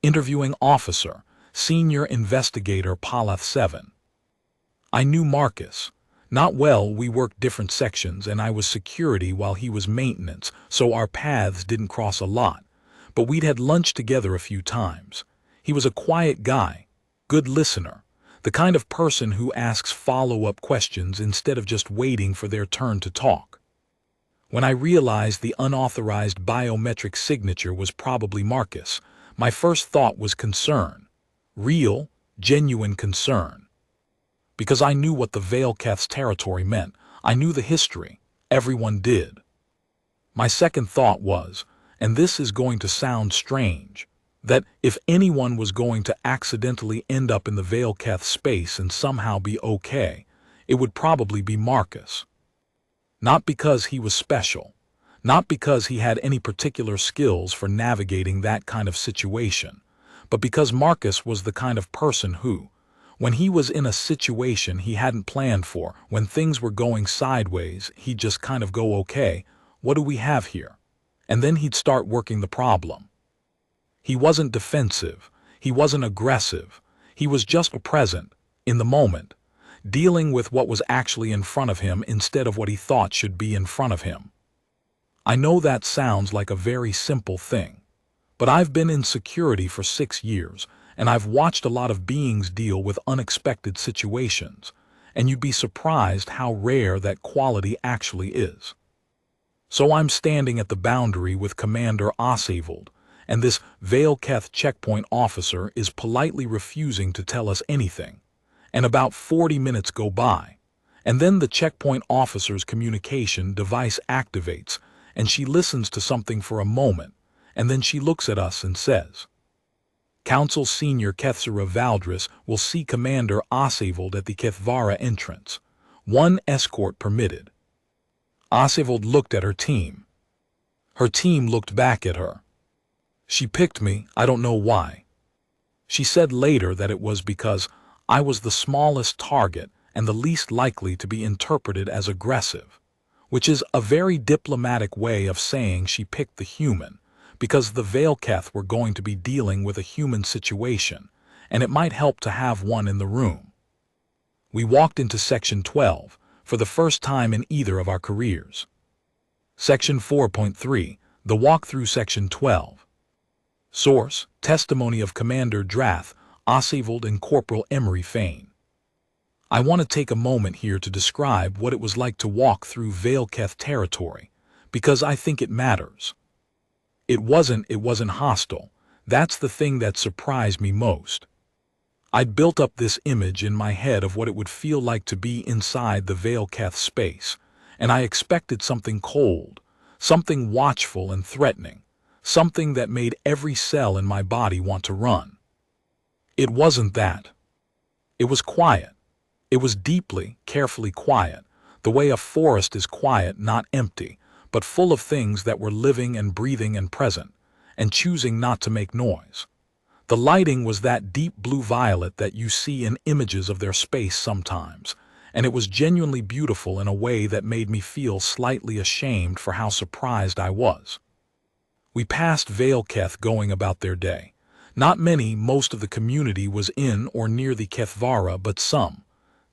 Interviewing officer, Senior Investigator Palath 7. I knew Marcus. Not well, we worked different sections and I was security while he was maintenance, so our paths didn't cross a lot. But we'd had lunch together a few times. He was a quiet guy, good listener, the kind of person who asks follow-up questions instead of just waiting for their turn to talk. When I realized the unauthorized biometric signature was probably Marcus, my first thought was concern. Real, genuine concern. Because I knew what the Vale-Keth's territory meant. I knew the history. Everyone did. My second thought was, and this is going to sound strange, that if anyone was going to accidentally end up in the Vale-Keth space and somehow be okay, it would probably be Marcus. Not because he was special, not because he had any particular skills for navigating that kind of situation, but because Marcus was the kind of person who, when he was in a situation he hadn't planned for, when things were going sideways, he'd just kind of go, okay, what do we have here? And then he'd start working the problem. He wasn't defensive, he wasn't aggressive, he was just present, in the moment, dealing with what was actually in front of him instead of what he thought should be in front of him. I know that sounds like a very simple thing, but I've been in security for 6 years, and I've watched a lot of beings deal with unexpected situations, and you'd be surprised how rare that quality actually is. So I'm standing at the boundary with Commander Ossevold, and this Vale-Keth checkpoint officer is politely refusing to tell us anything, and about 40 minutes go by, and then the checkpoint officer's communication device activates, and she listens to something for a moment, and then she looks at us and says, Council Senior Kethsara Valdris will see Commander Ossevold at the Kethvara entrance. 1 escort permitted. Ossevold looked at her team. Her team looked back at her. She picked me, I don't know why. She said later that it was because I was the smallest target and the least likely to be interpreted as aggressive, which is a very diplomatic way of saying she picked the human, because the Vale-Keth were going to be dealing with a human situation, and it might help to have one in the room. We walked into Section 12, for the first time in either of our careers. Section 4.3, the walk through Section 12. Source, testimony of Commander Drath, Ossevold and Corporal Emery Fain. I want to take a moment here to describe what it was like to walk through Vale-Keth territory, because I think it matters. It wasn't hostile. That's the thing that surprised me most. I'd built up this image in my head of what it would feel like to be inside the Vale-Keth space, and I expected something cold, something watchful and threatening, something that made every cell in my body want to run. It wasn't that. It was quiet. It was deeply, carefully quiet, the way a forest is quiet, not empty, but full of things that were living and breathing and present, and choosing not to make noise. The lighting was that deep blue-violet that you see in images of their space sometimes, and it was genuinely beautiful in a way that made me feel slightly ashamed for how surprised I was. We passed Vale-Keth going about their day. Not many, most of the community was in or near the Kethvara, but some.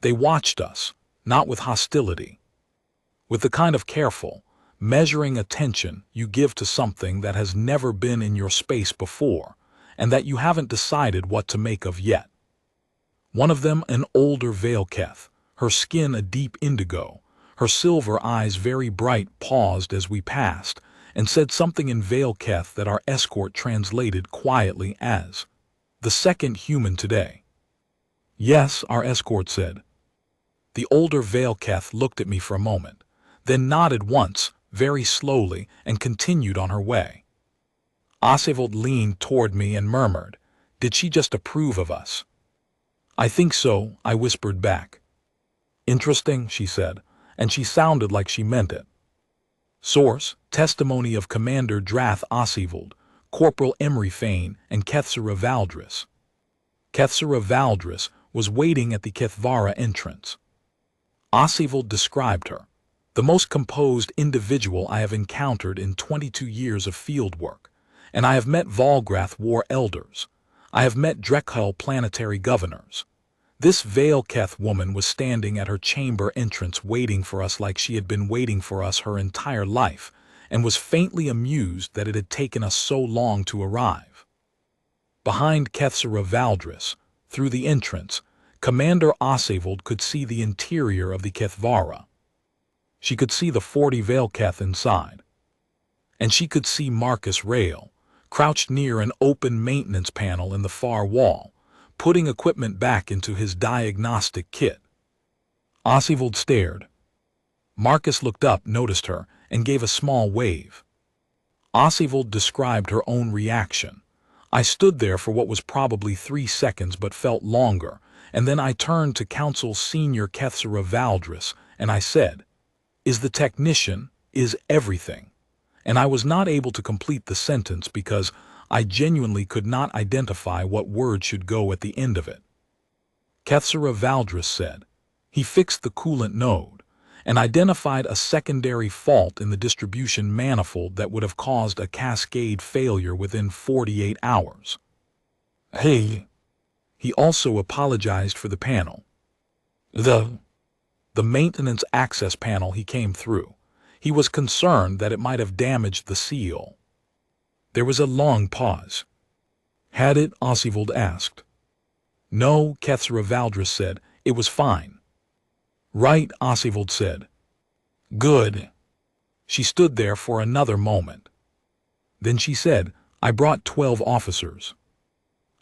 They watched us, not with hostility. With the kind of careful, measuring attention you give to something that has never been in your space before, and that you haven't decided what to make of yet. One of them, an older Vale-Keth, her skin a deep indigo, her silver eyes very bright, paused as we passed, and said something in Vale-Keth that our escort translated quietly as, "The second human today." "Yes," our escort said. The older Vale-Keth looked at me for a moment. then nodded once, very slowly, and continued on her way. Oswald leaned toward me and murmured, "Did she just approve of us?" "I think so," I whispered back. "Interesting," she said, and she sounded like she meant it. Source: Testimony of Commander Drath Oswald, Corporal Emery Fain, and Kethsera Valdris. Kethsera Valdris was waiting at the Kethvara entrance. Oswald described her. "The most composed individual I have encountered in 22 years of field work, and I have met Volgrath war elders. I have met Drekhul planetary governors. This Vale Keth woman was standing at her chamber entrance waiting for us like she had been waiting for us her entire life, and was faintly amused that it had taken us so long to arrive." Behind Kethsera Valdris, through the entrance, Commander Oswald could see the interior of the Kethvara. She could see the 40 Vale Keth inside. And she could see Marcus Rail, crouched near an open maintenance panel in the far wall, putting equipment back into his diagnostic kit. Oswald stared. Marcus looked up, noticed her, and gave a small wave. Oswald described her own reaction. "I stood there for what was probably 3 seconds but felt longer, and then I turned to Council Senior Kethsera Valdris, and I said, 'Is the technician, is everything?' And I was not able to complete the sentence because I genuinely could not identify what word should go at the end of it." Kethsera Valdris said, "He fixed the coolant node and identified a secondary fault in the distribution manifold that would have caused a cascade failure within 48 hours. He also apologized for the panel. The maintenance access panel he came through. He was concerned that it might have damaged the seal." There was a long pause. "Had it?" Oswald asked. "No," Kethsera Valdris said. "It was fine." "Right," Oswald said. "Good." She stood there for another moment. Then she said, "I brought 12 officers."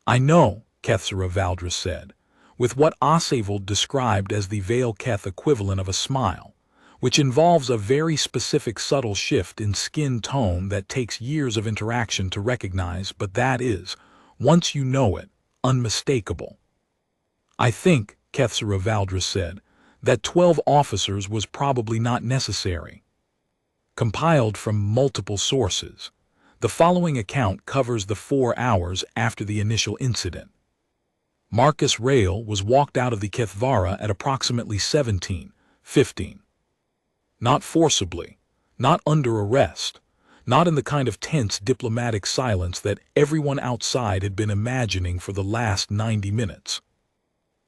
"I know," Kethsera Valdris said, with what Oswald described as the Vale Keth equivalent of a smile, which involves a very specific subtle shift in skin tone that takes years of interaction to recognize, but that is, once you know it, unmistakable. "I think," Kethsera Valdris said, "that 12 officers was probably not necessary." Compiled from multiple sources, the following account covers the 4 hours after the initial incident. Marcus Rail was walked out of the Kethvara at approximately 17:15. Not forcibly, not under arrest, not in the kind of tense diplomatic silence that everyone outside had been imagining for the last 90 minutes.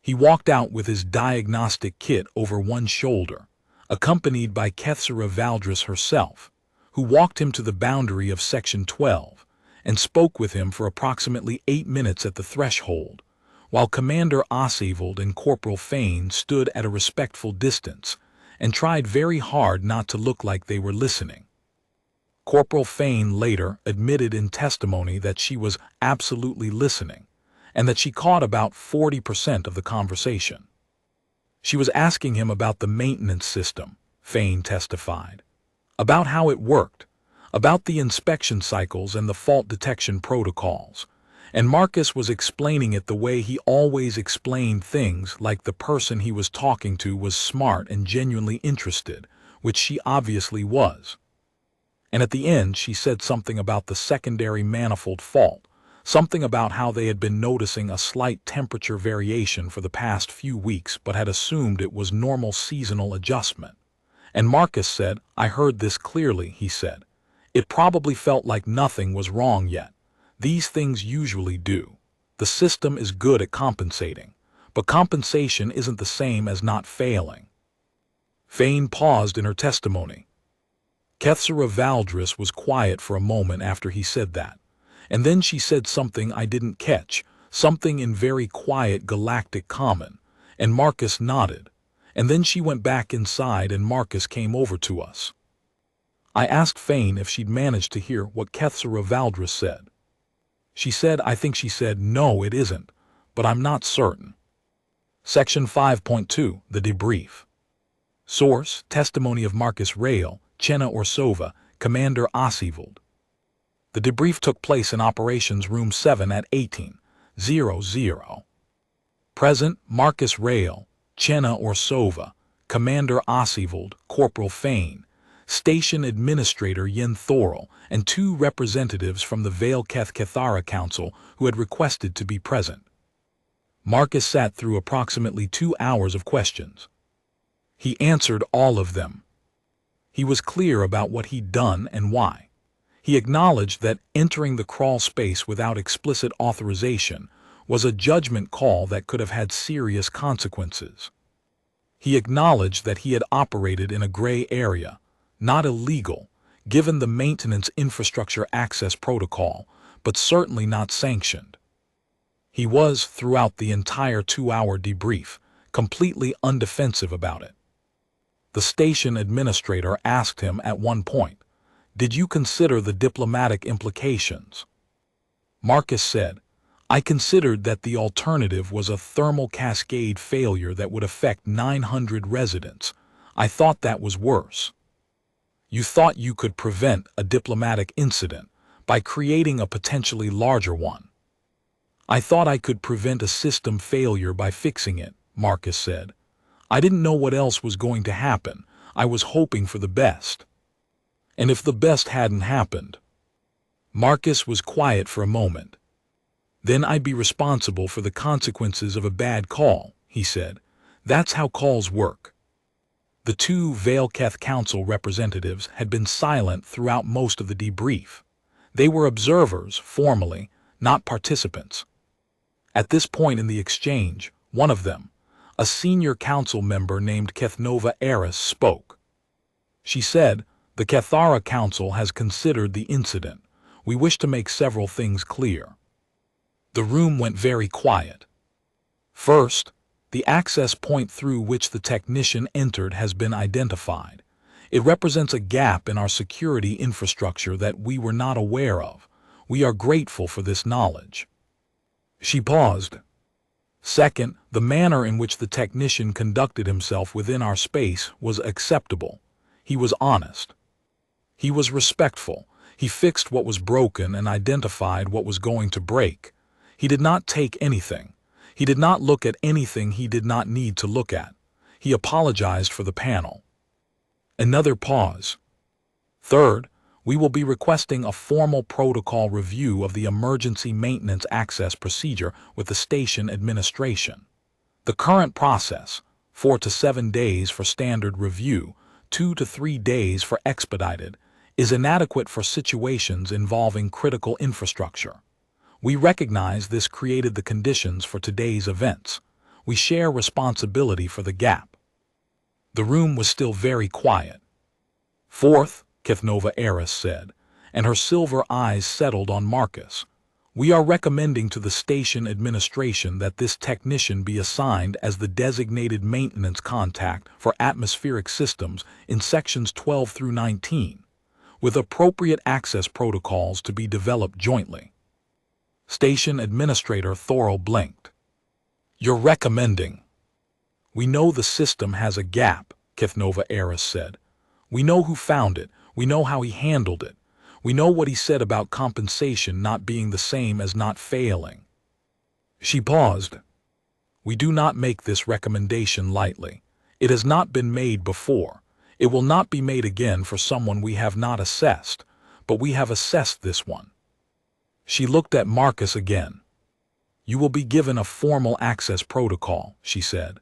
He walked out with his diagnostic kit over one shoulder, accompanied by Kethsera Valdris herself, who walked him to the boundary of Section 12 and spoke with him for approximately 8 minutes at the threshold, while Commander Oswald and Corporal Fain stood at a respectful distance and tried very hard not to look like they were listening. Corporal Fain later admitted in testimony that she was absolutely listening and that she caught about 40% of the conversation. She was asking him about the maintenance system, Fain testified, about how it worked, about the inspection cycles and the fault detection protocols, and Marcus was explaining it the way he always explained things, like the person he was talking to was smart and genuinely interested, which she obviously was. And at the end she said something about the secondary manifold fault, something about how they had been noticing a slight temperature variation for the past few weeks but had assumed it was normal seasonal adjustment. And Marcus said, "I heard this clearly," he said. "It probably felt like nothing was wrong yet. These things usually do. The system is good at compensating, but compensation isn't the same as not failing." Fain paused in her testimony. Kethsera Valdris was quiet for a moment after he said that, and then she said something I didn't catch, something in very quiet galactic common, and Marcus nodded, and then she went back inside and Marcus came over to us. I asked Fain if she'd managed to hear what Kethsera Valdris said. She said, "I think she said, no, it isn't, but I'm not certain." Section 5.2, The Debrief. Source: Testimony of Marcus Rail, Chenna Orsova, Commander Osivald. The debrief took place in Operations Room 7 at 18:00. Present: Marcus Rail, Chenna Orsova, Commander Osivald, Corporal Fane, Station Administrator Yen Thorel, and 2 representatives from the Vale Keth Kethara Council who had requested to be present. Marcus sat through approximately 2 hours of questions. He answered all of them. He was clear about what he'd done and why. He acknowledged that entering the crawl space without explicit authorization was a judgment call that could have had serious consequences. He acknowledged that he had operated in a gray area, not illegal, given the Maintenance Infrastructure Access Protocol, but certainly not sanctioned. He was, throughout the entire 2-hour debrief, completely undefensive about it. The station administrator asked him at one point, "Did you consider the diplomatic implications?" Marcus said, "I considered that the alternative was a thermal cascade failure that would affect 900 residents. I thought that was worse." "You thought you could prevent a diplomatic incident by creating a potentially larger one." "I thought I could prevent a system failure by fixing it," Marcus said. "I didn't know what else was going to happen. I was hoping for the best." "And if the best hadn't happened?" Marcus was quiet for a moment. "Then I'd be responsible for the consequences of a bad call," he said. "That's how calls work." The 2 Vale Keth Council representatives had been silent throughout most of the debrief. They were observers, formally, not participants. At this point in the exchange, one of them, a senior council member named Kethnova Eris, spoke. She said, "The Kethara Council has considered the incident. We wish to make several things clear." The room went very quiet. First, the access point through which the technician entered has been identified. It represents a gap in our security infrastructure that we were not aware of. We are grateful for this knowledge. She paused. Second, the manner in which the technician conducted himself within our space was acceptable. He was honest. He was respectful. He fixed what was broken and identified what was going to break. He did not take anything. He did not look at anything he did not need to look at. He apologized for the panel. Another pause. Third, we will be requesting a formal protocol review of the emergency maintenance access procedure with the station administration. The current process, 4 to 7 days for standard review, 2 to 3 days for expedited, is inadequate for situations involving critical infrastructure. We recognize this created the conditions for today's events. We share responsibility for the gap. The room was still very quiet. Fourth, Kethnova Eris said, and her silver eyes settled on Marcus. "We are recommending to the station administration that this technician be assigned as the designated maintenance contact for atmospheric systems in sections 12 through 19, with appropriate access protocols to be developed jointly." Station Administrator Thorel blinked. "You're recommending?" "We know the system has a gap," Kethnova Eris said. "We know who found it. We know how he handled it. We know what he said about compensation not being the same as not failing." She paused. "We do not make this recommendation lightly. It has not been made before. It will not be made again for someone we have not assessed, but we have assessed this one." She looked at Marcus again. "You will be given a formal access protocol," she said.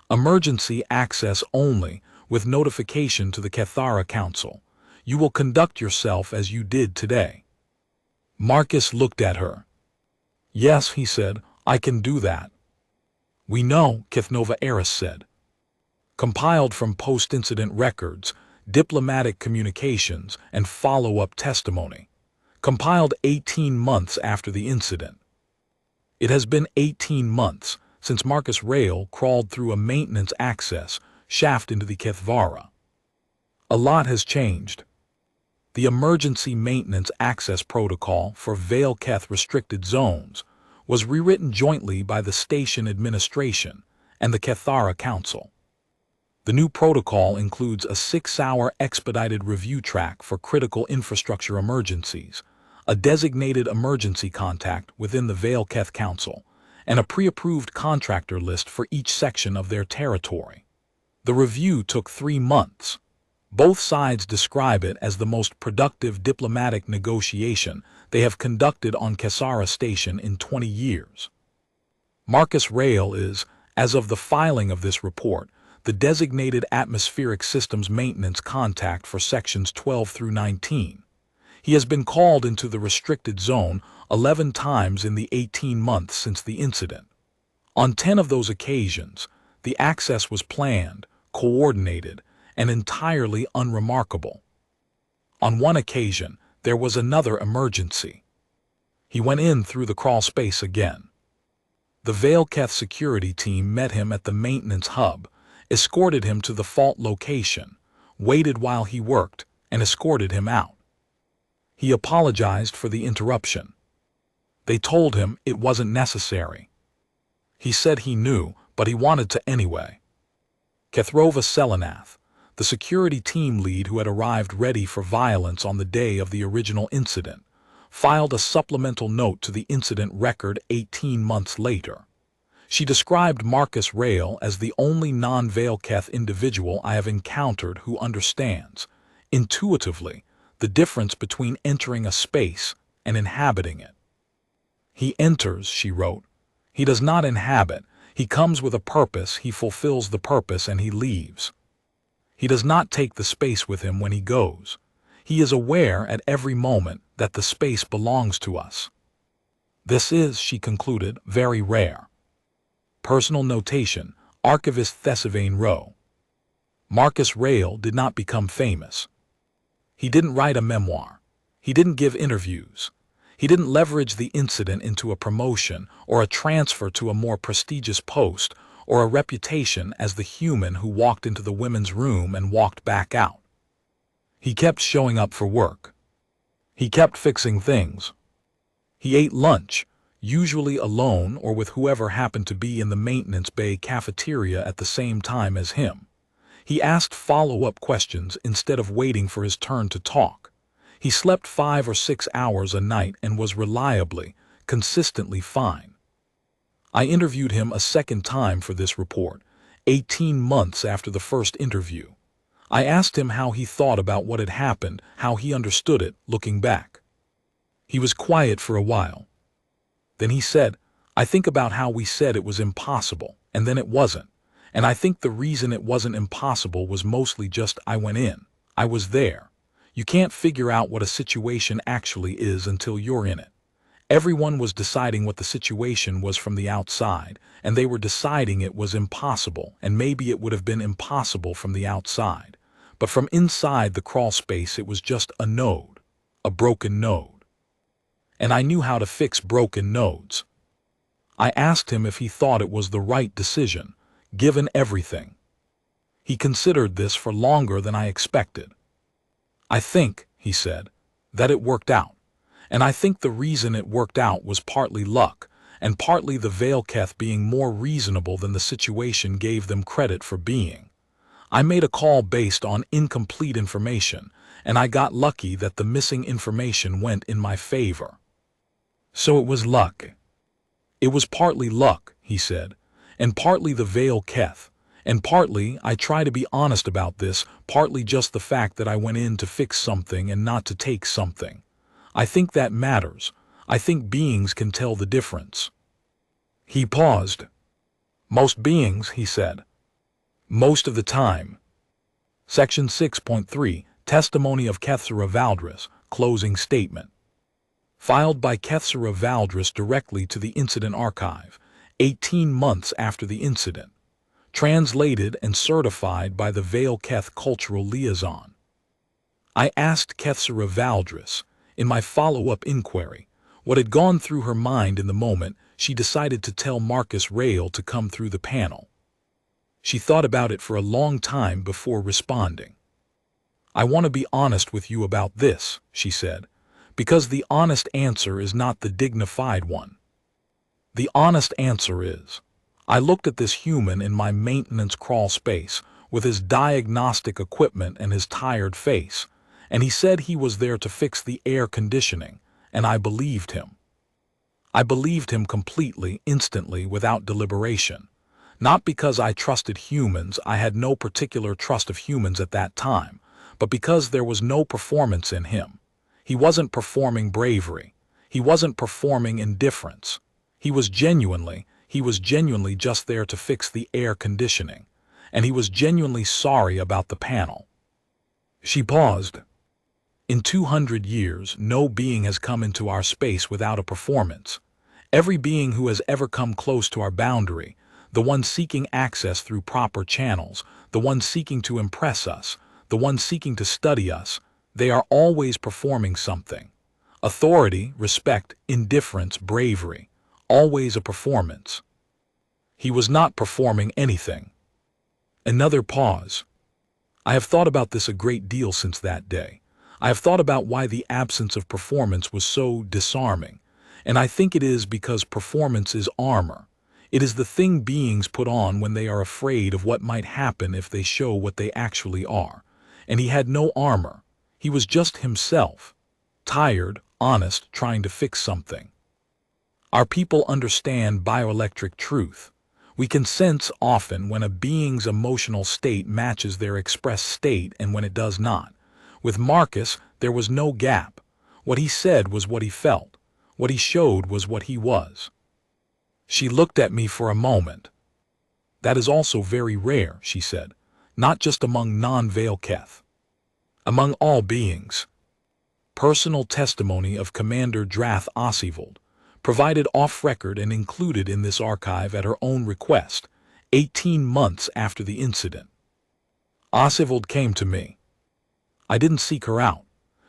"Emergency access only, with notification to the Kethara Council. You will conduct yourself as you did today." Marcus looked at her. "Yes," he said, "I can do that." "We know," Kethnova Eris said. "Compiled from post-incident records, diplomatic communications, and follow-up testimony. Compiled 18 months after the incident." It has been 18 months since Marcus Rail crawled through a maintenance access shaft into the Kethvara. A lot has changed. The Emergency Maintenance Access Protocol for Vale Keth Restricted Zones was rewritten jointly by the Station Administration and the Kethara Council. The new protocol includes a 6-hour expedited review track for critical infrastructure emergencies, a designated emergency contact within the Vale Keth Council, and a pre-approved contractor list for each section of their territory. The review took 3 months. Both sides describe it as the most productive diplomatic negotiation they have conducted on Kesara Station in 20 years. Marcus Rail is, as of the filing of this report, the designated atmospheric systems maintenance contact for sections 12 through 19. He has been called into the restricted zone 11 times in the 18 months since the incident. On 10 of those occasions, the access was planned, coordinated, and entirely unremarkable. On one occasion, there was another emergency. He went in through the crawl space again. The Vale Keth security team met him at the maintenance hub, escorted him to the fault location, waited while he worked, and escorted him out. He apologized for the interruption. They told him it wasn't necessary. He said he knew, but he wanted to anyway. Kethrova Selanath, the security team lead who had arrived ready for violence on the day of the original incident, filed a supplemental note to the incident record 18 months later. She described Marcus Rail as the only non-Vale Keth individual I have encountered who understands, intuitively, the difference between entering a space and inhabiting it. He enters, she wrote. He does not inhabit. He comes with a purpose, he fulfills the purpose, and he leaves. He does not take the space with him when he goes. He is aware at every moment that the space belongs to us. This is, she concluded, very rare. Personal notation, Archivist Thesivane Rowe. Marcus Rail did not become famous. He didn't write a memoir. He didn't give interviews. He didn't leverage the incident into a promotion or a transfer to a more prestigious post or a reputation as the human who walked into the women's room and walked back out. He kept showing up for work. He kept fixing things. He ate lunch, usually alone or with whoever happened to be in the maintenance bay cafeteria at the same time as him. He asked follow-up questions instead of waiting for his turn to talk. He slept 5 or 6 hours a night and was reliably, consistently fine. I interviewed him a second time for this report, 18 months after the first interview. I asked him how he thought about what had happened, how he understood it, looking back. He was quiet for a while. Then he said, I think about how we said it was impossible, and then it wasn't. And I think the reason it wasn't impossible was mostly just I went in. I was there. You can't figure out what a situation actually is until you're in it. Everyone was deciding what the situation was from the outside, and they were deciding it was impossible, and maybe it would have been impossible from the outside. But from inside the crawl space it was just a node, a broken node. And I knew how to fix broken nodes. I asked him if he thought it was the right decision, given everything. He considered this for longer than I expected. I think, he said, that it worked out. And I think the reason it worked out was partly luck, and partly the Vale Keth being more reasonable than the situation gave them credit for being. I made a call based on incomplete information, and I got lucky that the missing information went in my favor. So it was luck. It was partly luck, he said, and partly the Vale Keth, and partly, I try to be honest about this, partly just the fact that I went in to fix something and not to take something. I think that matters. I think beings can tell the difference. He paused. Most beings, he said. Most of the time. Section 6.3, Testimony of Kethsera Valdris, Closing Statement. Filed by Kethsera Valdris directly to the Incident Archive, 18 months after the incident. Translated and certified by the Vale Keth Cultural Liaison. I asked Kethsera Valdris, in my follow-up inquiry, what had gone through her mind in the moment she decided to tell Marcus Rail to come through the panel. She thought about it for a long time before responding. I want to be honest with you about this, she said, because the honest answer is not the dignified one. The honest answer is, I looked at this human in my maintenance crawl space, with his diagnostic equipment and his tired face, and he said he was there to fix the air conditioning, and I believed him. I believed him completely, instantly, without deliberation. Not because I trusted humans, I had no particular trust of humans at that time, but because there was no performance in him. He wasn't performing bravery. He wasn't performing indifference. He was genuinely just there to fix the air conditioning, and he was genuinely sorry about the panel. She paused. In 200 years, no being has come into our space without a performance. Every being who has ever come close to our boundary, the one seeking access through proper channels, the one seeking to impress us, the one seeking to study us, they are always performing something. Authority, respect, indifference, bravery, always a performance. He was not performing anything. Another pause. I have thought about this a great deal since that day. I have thought about why the absence of performance was so disarming, and I think it is because performance is armor. It is the thing beings put on when they are afraid of what might happen if they show what they actually are. And he had no armor. He was just himself, tired, honest, trying to fix something. Our people understand bioelectric truth. We can sense often when a being's emotional state matches their expressed state and when it does not. With Marcus, there was no gap. What he said was what he felt. What he showed was what he was. She looked at me for a moment. That is also very rare, she said, not just among non-Veilketh. Among all beings. Personal testimony of Commander Drath Ossivold, provided off-record and included in this archive at her own request, 18 months after the incident. Ossivold came to me. I didn't seek her out.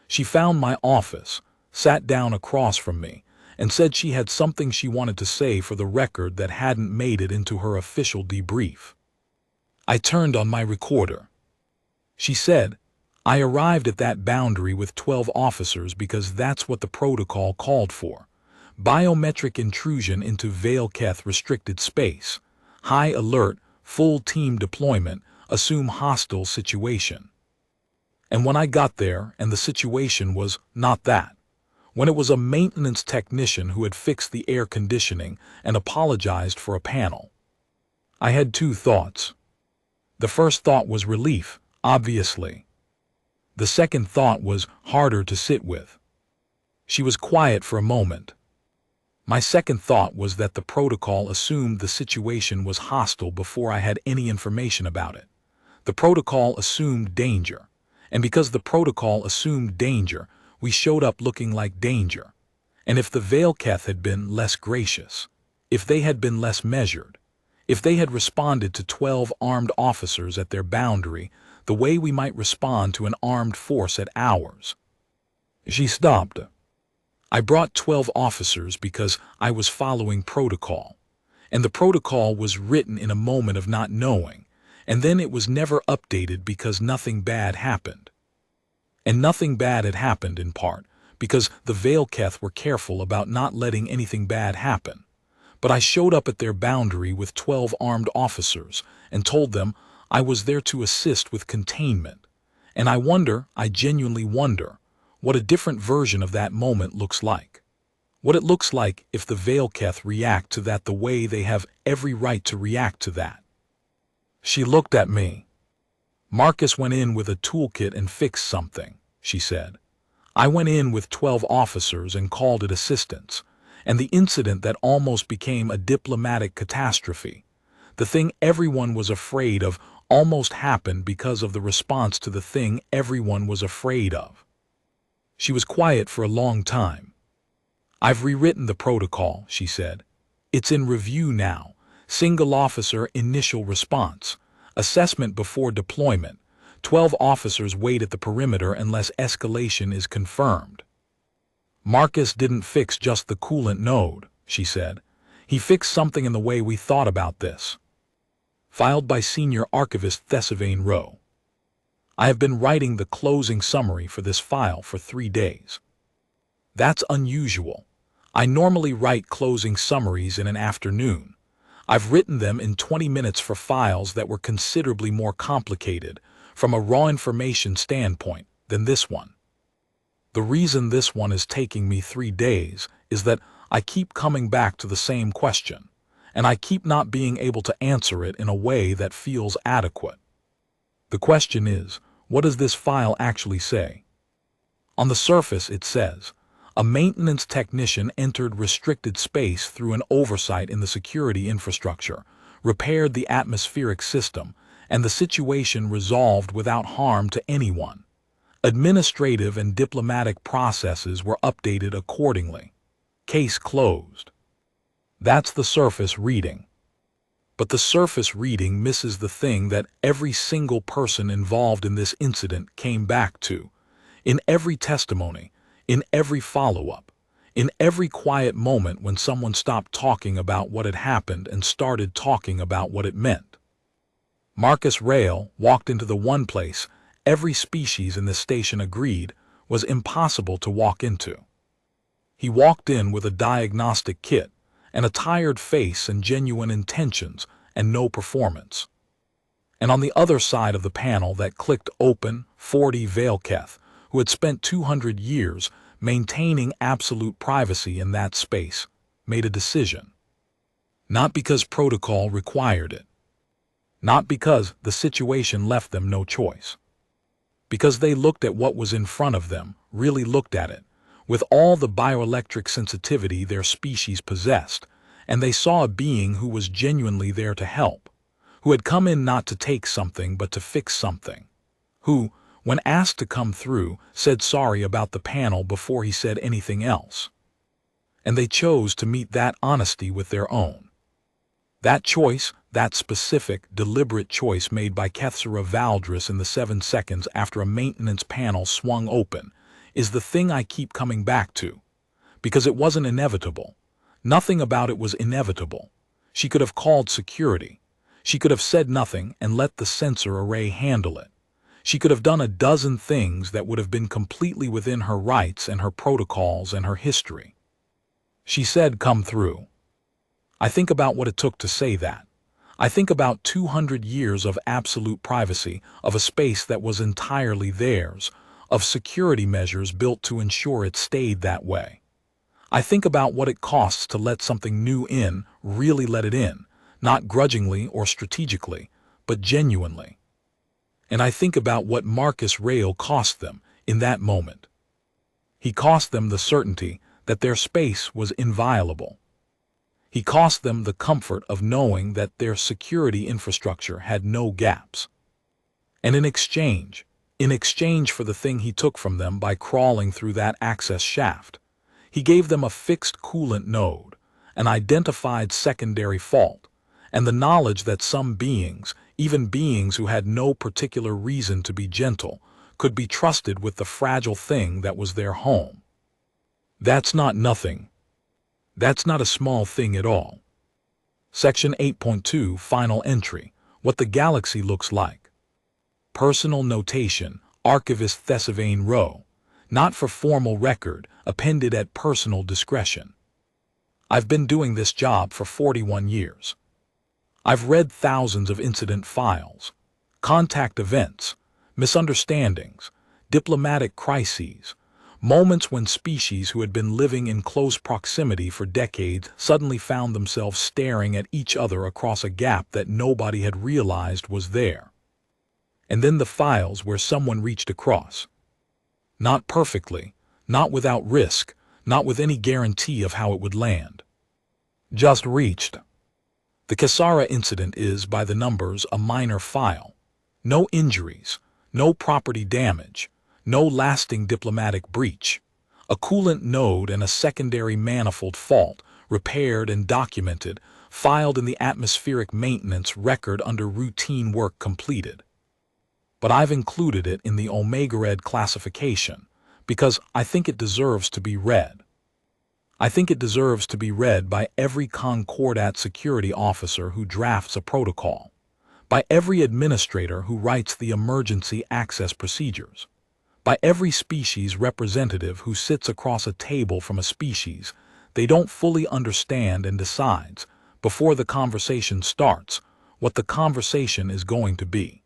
She found my office, sat down across from me, and said she had something she wanted to say for the record that hadn't made it into her official debrief. I turned on my recorder. She said, I arrived at that boundary with 12 officers because that's what the protocol called for. Biometric intrusion into Veilketh restricted space. High alert, full team deployment, assume hostile situation. And when I got there, and the situation was not that. When it was a maintenance technician who had fixed the air conditioning and apologized for a panel. I had two thoughts. The first thought was relief, obviously. The second thought was harder to sit with. She was quiet for a moment. My second thought was that the protocol assumed the situation was hostile before I had any information about it. The protocol assumed danger. And because the protocol assumed danger, we showed up looking like danger. And if the Veilketh had been less gracious, if they had been less measured, if they had responded to 12 armed officers at their boundary the way we might respond to an armed force at ours. She stopped. I brought 12 officers because I was following protocol. And the protocol was written in a moment of not knowing, and then it was never updated because nothing bad happened. And nothing bad had happened in part because the Veilketh were careful about not letting anything bad happen. But I showed up at their boundary with 12 armed officers and told them I was there to assist with containment. And I genuinely wonder, what a different version of that moment looks like. What it looks like if the Veilketh react to that the way they have every right to react to that. She looked at me. Marcus went in with a toolkit and fixed something, she said. I went in with 12 officers and called it assistance, and the incident that almost became a diplomatic catastrophe, the thing everyone was afraid of, almost happened because of the response to the thing everyone was afraid of. She was quiet for a long time. I've rewritten the protocol, she said. It's in review now. Single officer initial response. Assessment before deployment. 12 officers wait at the perimeter unless escalation is confirmed. Marcus didn't fix just the coolant node, she said. He fixed something in the way we thought about this. Filed by Senior Archivist Thesivane Rowe. I have been writing the closing summary for this file for 3 days. That's unusual. I normally write closing summaries in an afternoon. I've written them in 20 minutes for files that were considerably more complicated from a raw information standpoint than this one. The reason this one is taking me 3 days is that I keep coming back to the same question, and I keep not being able to answer it in a way that feels adequate. The question is, what does this file actually say? On the surface, it says, a maintenance technician entered restricted space through an oversight in the security infrastructure, repaired the atmospheric system, and the situation resolved without harm to anyone. Administrative and diplomatic processes were updated accordingly. Case closed. That's the surface reading. But the surface reading misses the thing that every single person involved in this incident came back to. In every testimony, in every follow-up, in every quiet moment when someone stopped talking about what had happened and started talking about what it meant. Marcus Rail walked into the one place every species in the station agreed was impossible to walk into. He walked in with a diagnostic kit and a tired face and genuine intentions and no performance. And on the other side of the panel that clicked open, 40 Vailketh, who had spent 200 years maintaining absolute privacy in that space, made a decision. Not because protocol required it. Not because the situation left them no choice. Because they looked at what was in front of them, really looked at it, with all the bioelectric sensitivity their species possessed, and they saw a being who was genuinely there to help, who had come in not to take something but to fix something, who, when asked to come through, said sorry about the panel before he said anything else. And they chose to meet that honesty with their own. That choice, that specific, deliberate choice made by Kethsera Valdris in the 7 seconds after a maintenance panel swung open, is the thing I keep coming back to. Because it wasn't inevitable. Nothing about it was inevitable. She could have called security. She could have said nothing and let the sensor array handle it. She could have done a dozen things that would have been completely within her rights and her protocols and her history. She said, "Come through." I think about what it took to say that. I think about 200 years of absolute privacy, of a space that was entirely theirs, of security measures built to ensure it stayed that way. I think about what it costs to let something new in, really let it in, not grudgingly or strategically, but genuinely. And I think about what Marcus Rail cost them in that moment. He cost them the certainty that their space was inviolable. He cost them the comfort of knowing that their security infrastructure had no gaps. And in exchange for the thing he took from them by crawling through that access shaft, he gave them a fixed coolant node, an identified secondary fault, and the knowledge that some beings, even beings who had no particular reason to be gentle, could be trusted with the fragile thing that was their home. That's not nothing. That's not a small thing at all. Section 8.2, Final Entry, What the Galaxy Looks Like. Personal Notation, Archivist Thesivane Row, not for formal record, appended at personal discretion. I've been doing this job for 41 years. I've read thousands of incident files, contact events, misunderstandings, diplomatic crises, moments when species who had been living in close proximity for decades suddenly found themselves staring at each other across a gap that nobody had realized was there. And then the files where someone reached across. Not perfectly, not without risk, not with any guarantee of how it would land. Just reached. The Kethsera incident is, by the numbers, a minor file. No injuries, no property damage, no lasting diplomatic breach. A coolant node and a secondary manifold fault, repaired and documented, filed in the atmospheric maintenance record under routine work completed. But I've included it in the Omega-Red classification because I think it deserves to be read. I think it deserves to be read by every Concordat security officer who drafts a protocol, by every administrator who writes the emergency access procedures, by every species representative who sits across a table from a species they don't fully understand and decides, before the conversation starts, what the conversation is going to be.